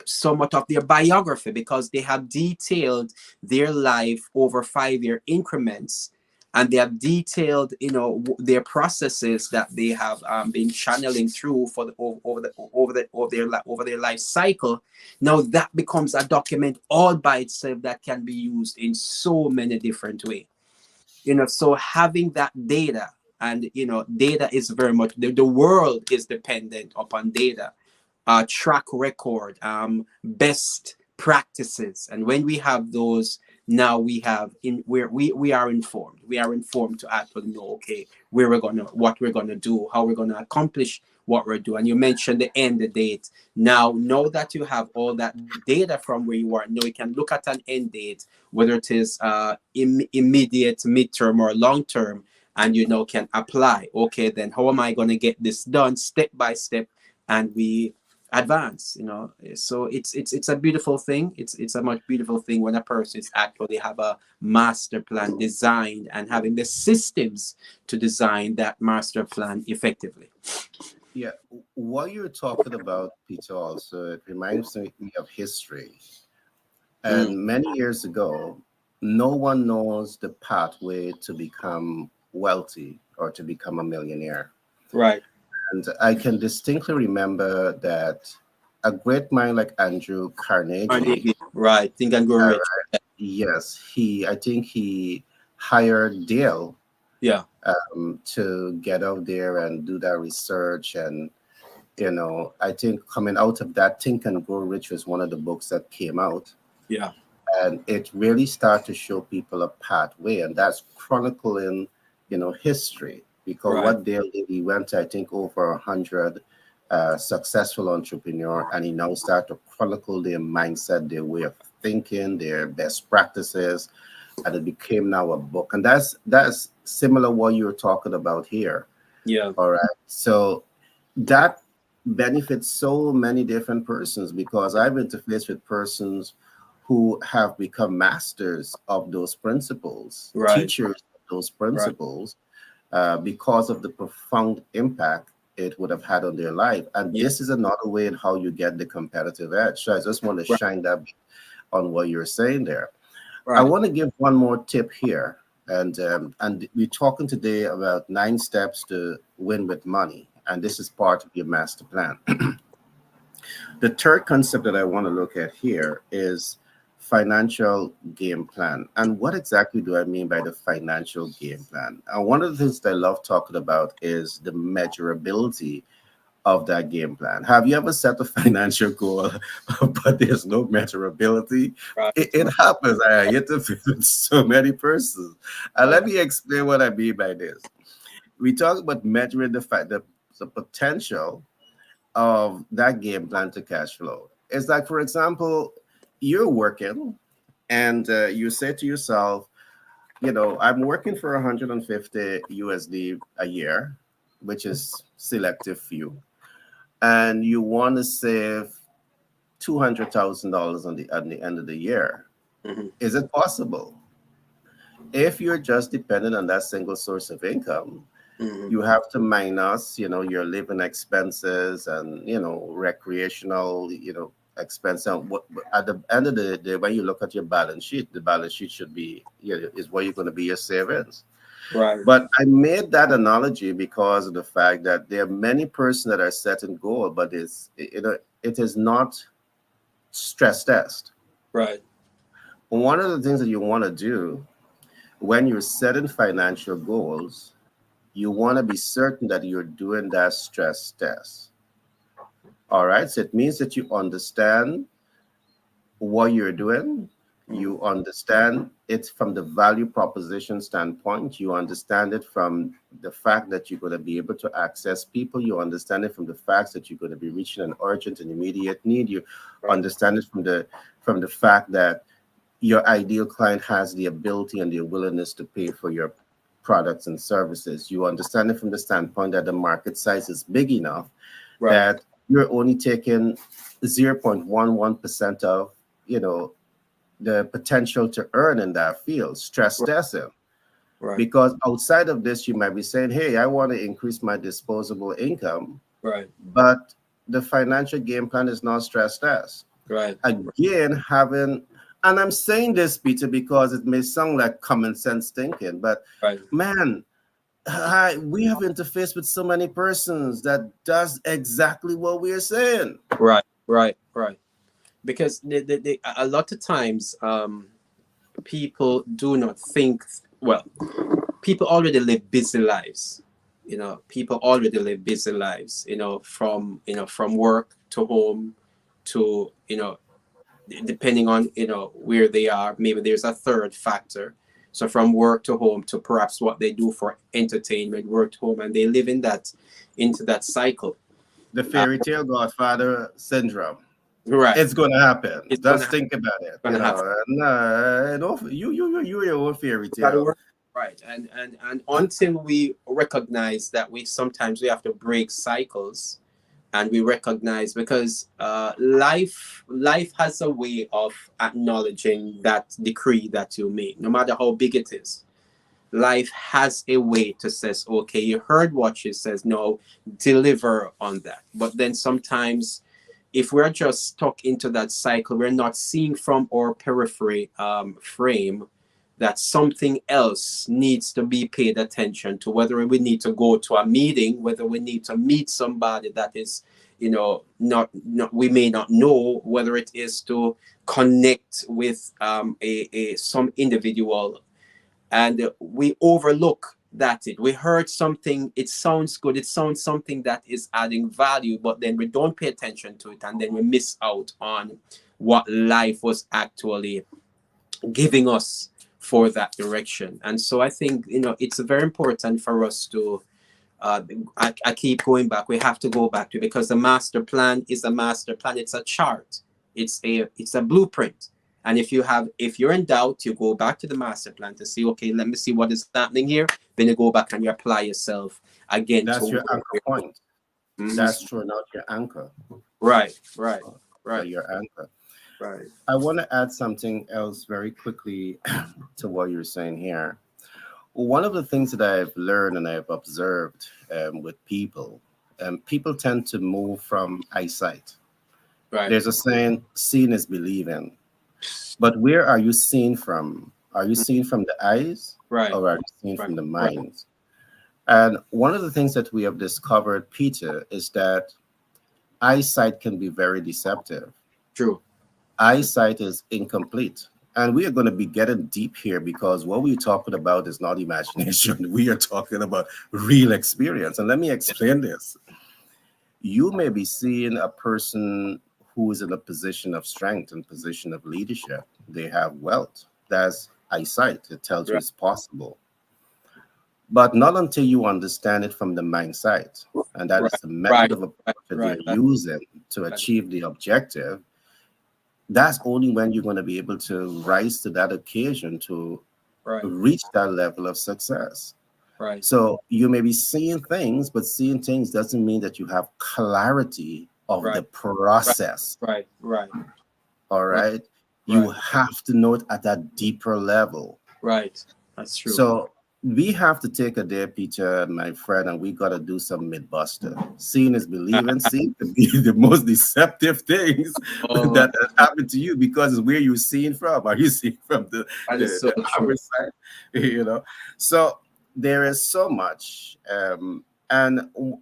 somewhat of their biography, because they have detailed their life over 5-year increments, and they have detailed, you know, their processes that they have been channeling through for over their life cycle. Now that becomes a document all by itself that can be used in so many different ways. You know, so having that data and data is very much the world is dependent upon data, track record, best practices. And when we have those, now we have we are informed. We are informed to actually know, okay, what we're gonna do, how we're gonna accomplish what we're doing. And you mentioned the end date. Now that you have all that data from where you are, now you can look at an end date, whether it is immediate, midterm, or long term, and can apply. Okay, then how am I gonna get this done step by step? And we advance. So it's a beautiful thing. It's a much beautiful thing when a person is actually have a master plan designed and having the systems to design that master plan effectively. Yeah, what you're talking about, Peter, also, it reminds me of history. And many years ago, no one knows the pathway to become wealthy or to become a millionaire. Right. And I can distinctly remember that a great mind like Andrew Carnegie, right, Think and Grow Rich. Yes, I think he hired Dale, yeah, to get out there and do that research. And I think coming out of that, Think and Grow Rich was one of the books that came out. Yeah, and it really started to show people a pathway, and that's chronicling, history. Because right. What Dale did, he went to, I think, over 100 successful entrepreneur, and he now started to chronicle their mindset, their way of thinking, their best practices, and it became now a book. And that's similar what you're talking about here. Yeah. All right. So that benefits so many different persons, because I've interfaced with persons who have become masters of those principles, right. teachers of those principles. Right. Because of the profound impact it would have had on their life. And this is another way in how you get the competitive edge. So I just want to shine that on what you're saying there. Right. I want to give one more tip here. And we're talking today about 9 steps to win with money. And this is part of your master plan. The third concept that I want to look at here is financial game plan. And what exactly do I mean by the financial game plan? And one of the things that I love talking about is the measurability of that game plan. Have you ever set a financial goal, but there's no measurability? Right. It happens. I interview with so many persons. And let me explain what I mean by this. We talk about measuring the potential of that game plan to cash flow. It's like, for example, you're working and you say to yourself, I'm working for 150 USD a year, which is selective few, and you want to save $200,000 at the end of the year. Mm-hmm. Is it possible? If you're just dependent on that single source of income, mm-hmm. you have to minus, your living expenses and, recreational, expense. And at the end of the day, when you look at your balance sheet, the balance sheet should be, is where you're going to be your savings. Right. But I made that analogy because of the fact that there are many persons that are setting goal, but it is not stress test. Right. One of the things that you want to do when you're setting financial goals, you want to be certain that you're doing that stress test. All right, so it means that you understand what you're doing. You understand it from the value proposition standpoint. You understand it from the fact that you're going to be able to access people. You understand it from the fact that you're going to be reaching an urgent and immediate need. You understand it from the fact that your ideal client has the ability and the willingness to pay for your products and services. You understand it from the standpoint that the market size is big enough that you're only taking 0.11% of, the potential to earn in that field, stress testing. Right. Because outside of this, you might be saying, hey, I want to increase my disposable income. Right. But the financial game plan is not stress test. Right. Again, and I'm saying this, Peter, because it may sound like common sense thinking, but man, we have interfaced with so many persons that does exactly what we are saying. Right. Because a lot of times people do not think, people already live busy lives. people already live busy lives, from work to home to, depending on, where they are. Maybe there's a third factor. So from work to home to perhaps what they do for entertainment, work to home, and they live into that cycle. The fairy tale godfather syndrome. Right. It's gonna happen. It's Just think about it. gonna happen. You your own fairy Gotta tale. work. Right. And until we recognize that we have to break cycles, and we recognize, because life has a way of acknowledging that decree that you make, no matter how big it is. Life has a way to says, okay, you heard what she says, no, deliver on that. But then sometimes, if we're just stuck into that cycle, we're not seeing from our periphery frame that something else needs to be paid attention to, whether we need to go to a meeting, whether we need to meet somebody that is, not we may not know, whether it is to connect with some individual, and we overlook that we heard something, it sounds good, it sounds something that is adding value, but then we don't pay attention to it, and then we miss out on what life was actually giving us for that direction. And so I think, it's very important for us to I keep going back, we have to go back to, because the master plan is a master plan, it's a chart, it's a blueprint. And if you're in doubt, you go back to the master plan to see, okay, let me see what is happening here. Then you go back and you apply yourself again. That's your anchor point. Mm-hmm. That's true, not your anchor. Right. Your anchor. Right. I want to add something else very quickly to what you're saying here. One of the things that I've learned and I've observed with people tend to move from eyesight. Right. There's a saying, seeing is believing. But where are you seeing from? Are you seeing from the eyes? Right. Or are you seeing from the mind? And one of the things that we have discovered, Peter, is that eyesight can be very deceptive. True. Eyesight is incomplete. And we are going to be getting deep here, because what we're talking about is not imagination. We are talking about real experience. And let me explain this. You may be seeing a person who is in a position of strength and position of leadership. They have wealth. That's eyesight. It tells you it's possible. But not until you understand it from the mindset. And that is the method of approach that they're using to achieve the objective. That's only when you're going to be able to rise to that occasion to reach that level of success. Right. So you may be seeing things, but seeing things doesn't mean that you have clarity of the process. Right. All right. You have to know it at that deeper level. Right. That's true. So we have to take a day, Peter, my friend, and we got to do some myth-buster. Seeing is believing. Seeing can be the most deceptive things that happen to you, because it's where you're seeing from. Are you seeing from the other side? So there is so much. And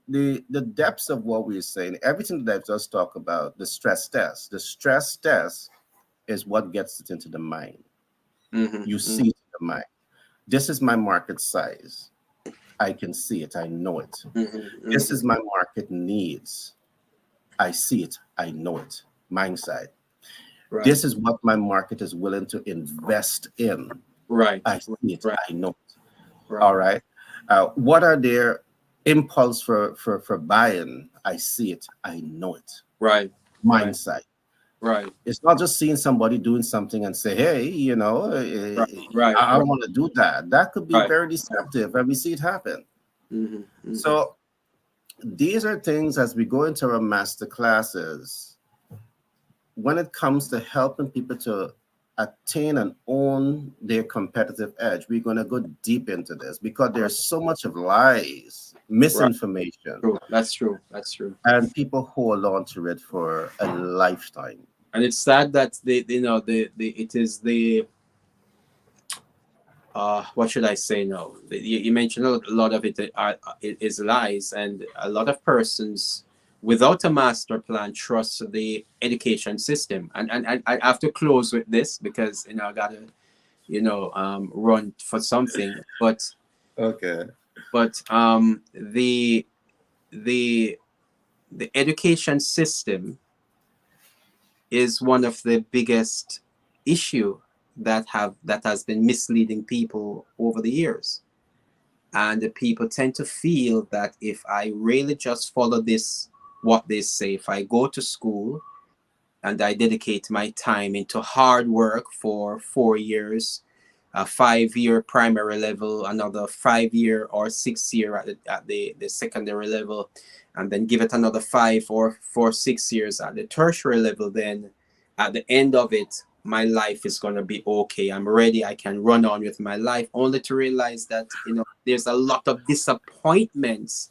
the depths of what we're saying, everything that I've just talked about, the stress test is what gets it into the mind. You see it in the mind. This is my market size. I can see it. I know it. This is my market needs. I see it. I know it. Mind side. This is what my market is willing to invest in. I see it. I know it. All right. What are their impulse for buying? I see it. I know it. Mind side. It's not just seeing somebody doing something and say, hey, I want to do that. That could be very deceptive, and we see it happen. So these are things, as we go into our master classes, when it comes to helping people to attain and own their competitive edge, we're going to go deep into this, because there's so much of lies, misinformation. That's true. And people hold on to it for a lifetime. And it's sad that it is the what should I say now? You mentioned a lot of it is lies, and a lot of persons without a master plan trust the education system. And I have to close with this, because I gotta run for something. But But the the education system is one of the biggest issue that has been misleading people over the years. And the people tend to feel that if I really just follow this, what they say, if I go to school and I dedicate my time into hard work for 4 years, a 5 year primary level, another 5 year or 6 year at the secondary level, and then give it another 5 or 6 years at the tertiary level, then at the end of it, my life is going to be okay. I'm ready. I can run on with my life, only to realize that, there's a lot of disappointments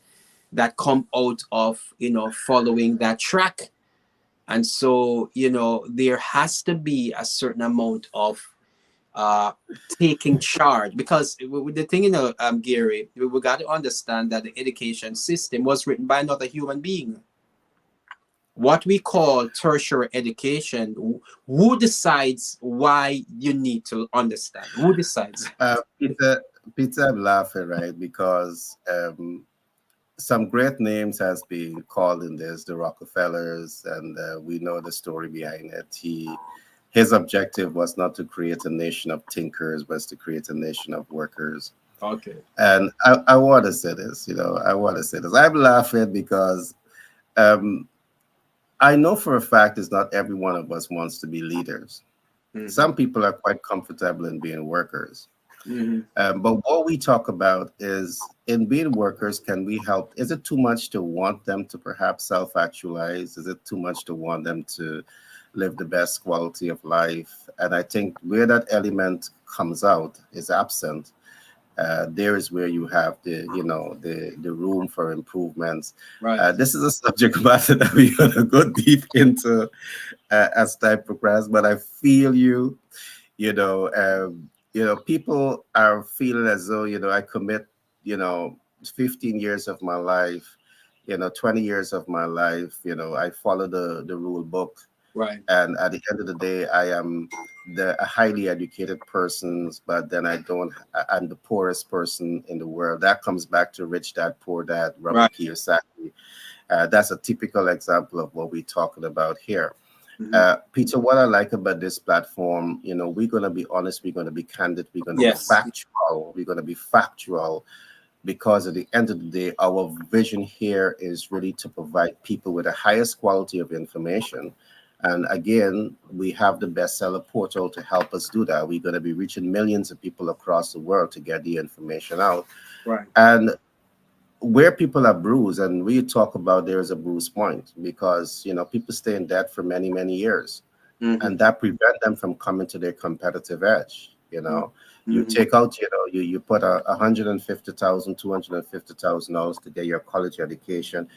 that come out of, following that track. And so, there has to be a certain amount of taking charge, because with the thing, Gary, we got to understand that the education system was written by another human being. What we call tertiary education, who decides why you need to understand? Who decides? Peter, I'm laughing, right? Because some great names has been called in this, the Rockefellers, and we know the story behind it. His objective was not to create a nation of thinkers, but to create a nation of workers. Okay. And I want to say this, I want to say this. I'm laughing because I know for a fact it's not every one of us wants to be leaders. Mm-hmm. Some people are quite comfortable in being workers. Mm-hmm. But what we talk about is, in being workers, can we help? Is it too much to want them to perhaps self-actualize? Is it too much to want them to live the best quality of life? And I think where that element comes out is absent. There is where you have the room for improvements. Right. This is a subject matter that we're gonna go deep into as time progresses. But I feel you. People are feeling as though I commit 15 years of my life, 20 years of my life. I follow the rule book. Right. And at the end of the day, I am a highly educated person, but then I'm the poorest person in the world. That comes back to Rich Dad, Poor Dad, Robert Kiyosaki. That's a typical example of what we're talking about here. Mm-hmm. Peter, what I like about this platform, we're going to be honest, we're going to be candid, we're going to be factual, because at the end of the day, our vision here is really to provide people with the highest quality of information. And again, we have the bestseller portal to help us do that. We're going to be reaching millions of people across the world to get the information out. Right. And where people are bruised, and we talk about there is a bruise point, because people stay in debt for many, many years. Mm-hmm. And that prevents them from coming to their competitive edge. Mm-hmm. You take out, you put $150,000, $250,000 to get your college education.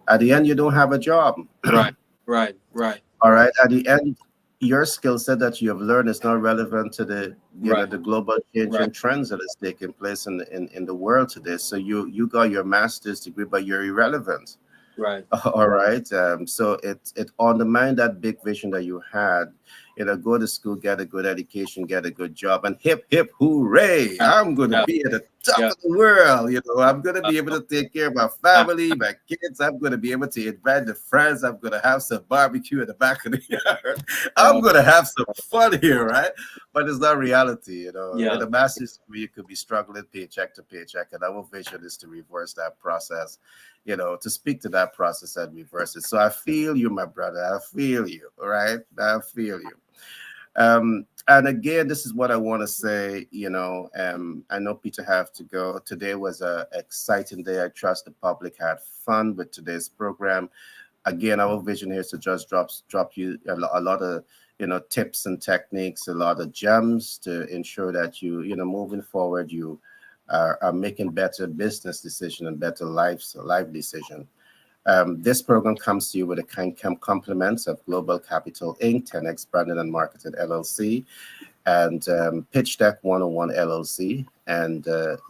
At the end, you don't have a job. Right. All right. At the end, your skill set that you have learned is not relevant to the the global changing trends that is taking place in the world today. So you got your master's degree, but you're irrelevant. Right. All right. So it undermined that big vision that you had. Go to school, get a good education, get a good job, and hip hip hooray! I'm going to be at the top of the world. I'm going to be able to take care of my family, my kids. I'm going to be able to invite the friends. I'm going to have some barbecue in the back of the yard. I'm going to have some fun here, right? But it's not reality. In a master's degree, you could be struggling paycheck to paycheck, and our vision is to reverse that process. To speak to that process and reverse it. So I feel you, my brother. I feel you, all right? I feel you. And again, this is what I want to say. I know Peter have to go. Today was an exciting day. I trust the public had fun with today's program. Again, our vision here is to just drop you a lot of tips and techniques, a lot of gems to ensure that you moving forward you are making better business decision and better life decision. This program comes to you with the kind compliments of Global Capital Inc., 10X Branding and Marketing LLC, and Pitch Deck 101 LLC. And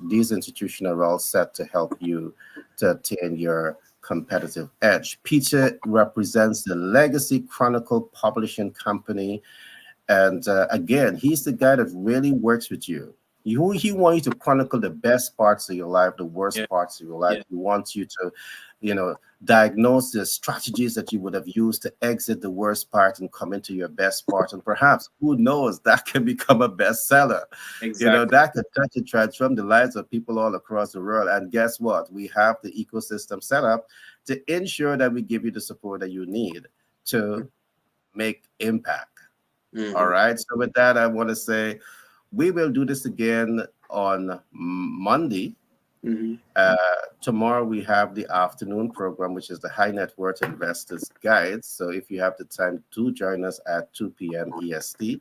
these institutions are all set to help you to attain your competitive edge. Peter represents the Legacy Chronicle Publishing Company. And again, he's the guy that really works with you. He want you to chronicle the best parts of your life, the worst Yeah. parts of your life. Yeah. He wants you to, diagnose the strategies that you would have used to exit the worst part and come into your best part. And perhaps, who knows, that can become a bestseller. Exactly. That could touch and transform the lives of people all across the world. And guess what? We have the ecosystem set up to ensure that we give you the support that you need to make impact. All Mhm. right. So with that, I want to say we will do this again on Monday. Mhm. Uh, Tomorrow we have the afternoon program, which is the High Net Worth Investors Guide. So if you have the time, do join us at 2 p.m. EST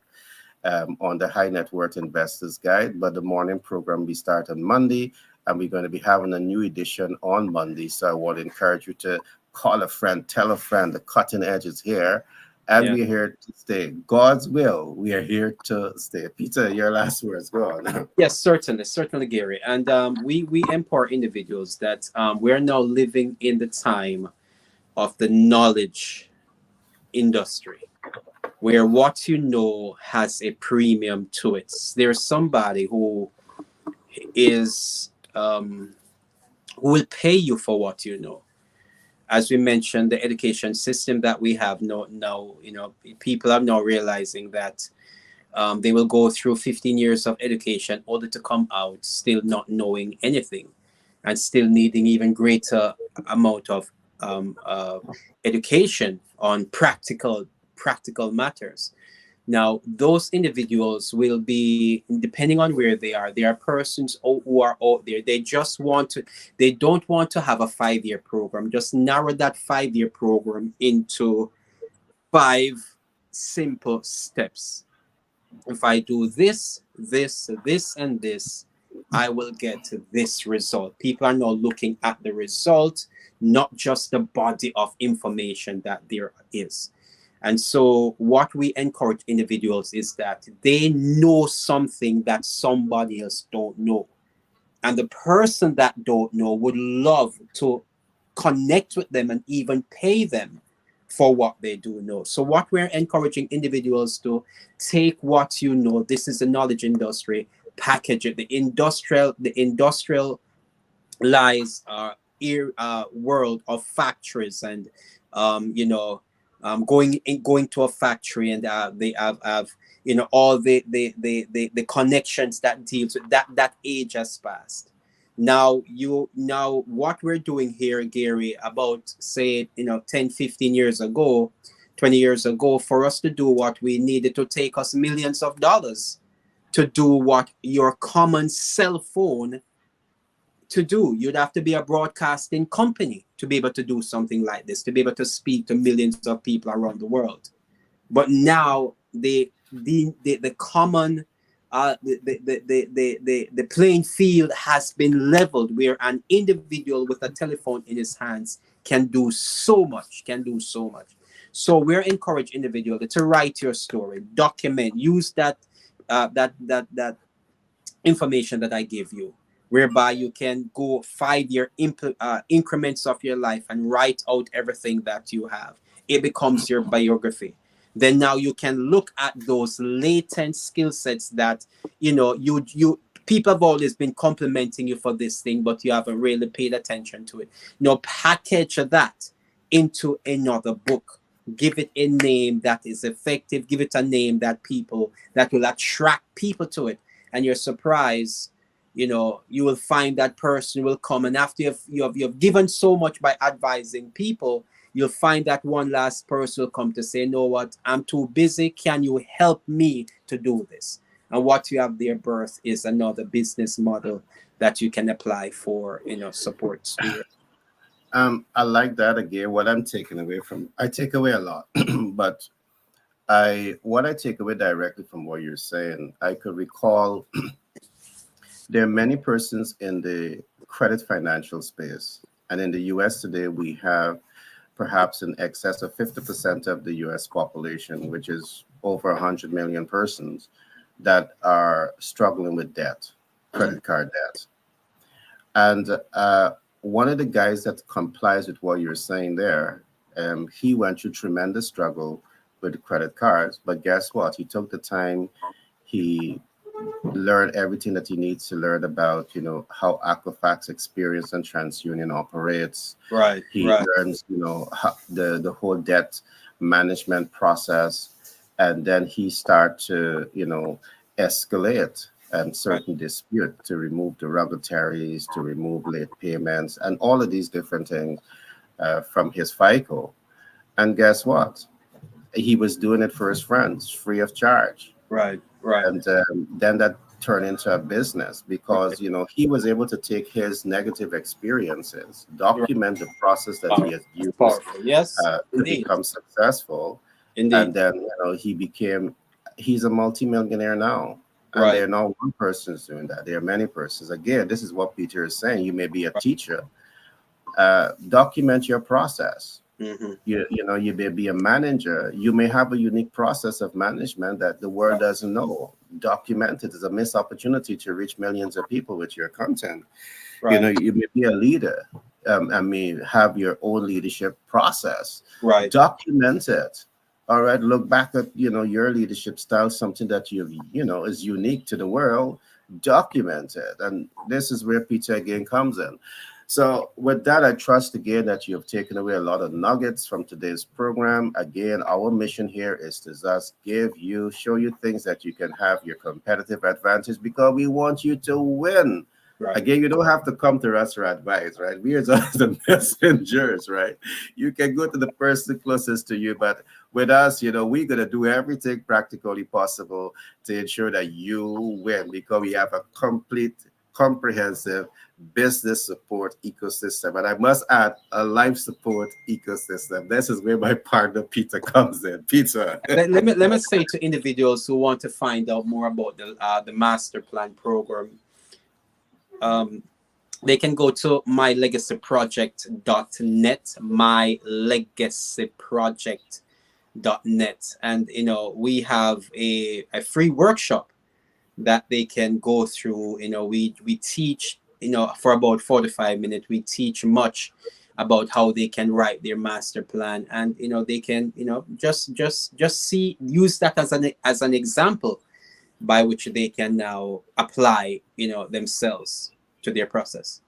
on the High Net Worth Investors Guide. But the morning program we start on Monday, and we're going to be having a new edition on Monday. So I want to encourage you to call a friend, tell a friend. The cutting edge is here, and Yeah. we're here to stay. God's will, we are here to stay. Peter, your last words. Go on. Yes, certainly, Gary. And we empower individuals that we're now living in the time of the knowledge industry, where what you know has a premium to it. There's somebody is who will pay you for what you know. As we mentioned, the education system that we have now, people are now realizing that they will go through 15 years of education only to come out still not knowing anything and still needing even greater amount of education on practical matters. Now, those individuals will be, depending on where they are, there are persons who are out there. They don't want to have a 5 year program. Just narrow that 5 year program into 5 simple steps. If I do this, and this, I will get to this result. People are now looking at the result, not just the body of information that there is. And so, what we encourage individuals is that they know something that somebody else don't know, and the person that don't know would love to connect with them and even pay them for what they do know. So what we're encouraging individuals to take what you know, this is the knowledge industry, package it. The industrial lies world of factories and going to a factory and they have all the connections that deals with that age has passed. Now what we're doing here, Gary, about say 10-15 years ago, 20 years ago, for us to do what we needed to take us millions of dollars to do what your common cell phone to do. You'd have to be a broadcasting company to be able to do something like this, to be able to speak to millions of people around the world. But now the common the playing field has been leveled, where an individual with a telephone in his hands can do so much. So we're encouraging individuals to write your story, document, use that information that I give you, whereby you can go 5 year increments of your life and write out everything that you have. It becomes your biography. Then now you can look at those latent skill sets that you people have always been complimenting you for this thing, but you haven't really paid attention to it. Now package that into another book. Give it a name that is effective. Give it a name that will attract people to it. And you're surprised, you will find that person will come, and after you've given so much by advising people, you'll find that one last person will come to say, "Know what? I'm too busy. Can you help me to do this?" And what you have there birth is another business model that you can apply for, support. I like that again. What I'm taking away I take away a lot, but what I take away directly from what you're saying, I could recall there are many persons in the credit financial space, and in the U.S. today, we have perhaps in excess of 50% of the U.S. population, which is over 100 million persons, that are struggling with debt, credit card debt. And one of the guys that complies with what you're saying there, he went through tremendous struggle with credit cards, but guess what? He took the time, he learn everything that he needs to learn about, how Equifax Experience and TransUnion operates. Right, He right, learns, how the whole debt management process, and then he start to, escalate and right, certain dispute to remove derogatories, to remove late payments, and all of these different things from his FICO. And guess what? He was doing it for his friends, free of charge. right, right, And then that turned into a business because, he was able to take his negative experiences, right. document the process that he Powerful. has That's used powerful. Yes, to indeed, become successful. indeed. And then, he's a multimillionaire now. And Right, there are not one person doing that. There are many persons. Again, this is what Peter is saying. You may be a right. teacher, document your process. Mm-hmm. You may be a manager. You may have a unique process of management that the world Right, doesn't know. Document it as a missed opportunity to reach millions of people with your content. right, You may be a leader. Have your own leadership process. right, Document it. All right. Look back at your leadership style, something that is unique to the world. Document it, and this is where Peter again comes in. So, with that, I trust again that you've taken away a lot of nuggets from today's program. Again, our mission here is to just show you things that you can have your competitive advantage because we want you to win. right. Again, you don't have to come to us for advice, right? We are just the messengers, right? You can go to the person closest to you, but with us, we're going to do everything practically possible to ensure that you win because we have a complete, comprehensive business support ecosystem. And I must add, a life support ecosystem. This is where my partner Peter comes in. Peter. Let me say to individuals who want to find out more about the master plan program, they can go to mylegacyproject.net, mylegacyproject.net, and we have a free workshop that they can go through. We teach, for about 45 minutes. We teach much about how they can write their master plan, and they can just use that as an example by which they can now apply themselves to their process.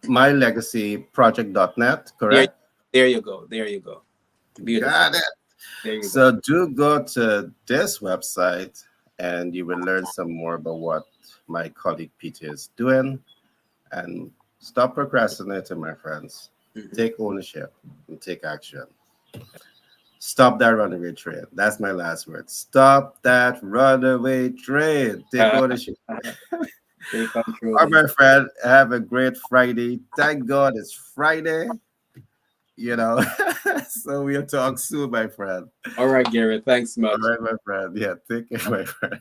mylegacyproject.net, There, correct? there you go. There you go. Beautiful. Got it. There you go. So do go to this website and you will learn some more about what my colleague Peter is doing. And stop procrastinating, my friends. Mhm. Take ownership and take action. Stop that runaway train. That's my last word. Stop that runaway train. Take ownership. Take control. All right, my friend. Have a great Friday. Thank God it's Friday. So we'll talk soon, my friend. All right, Garrett. Thanks All much. right, my friend. Yeah, take care, my friend.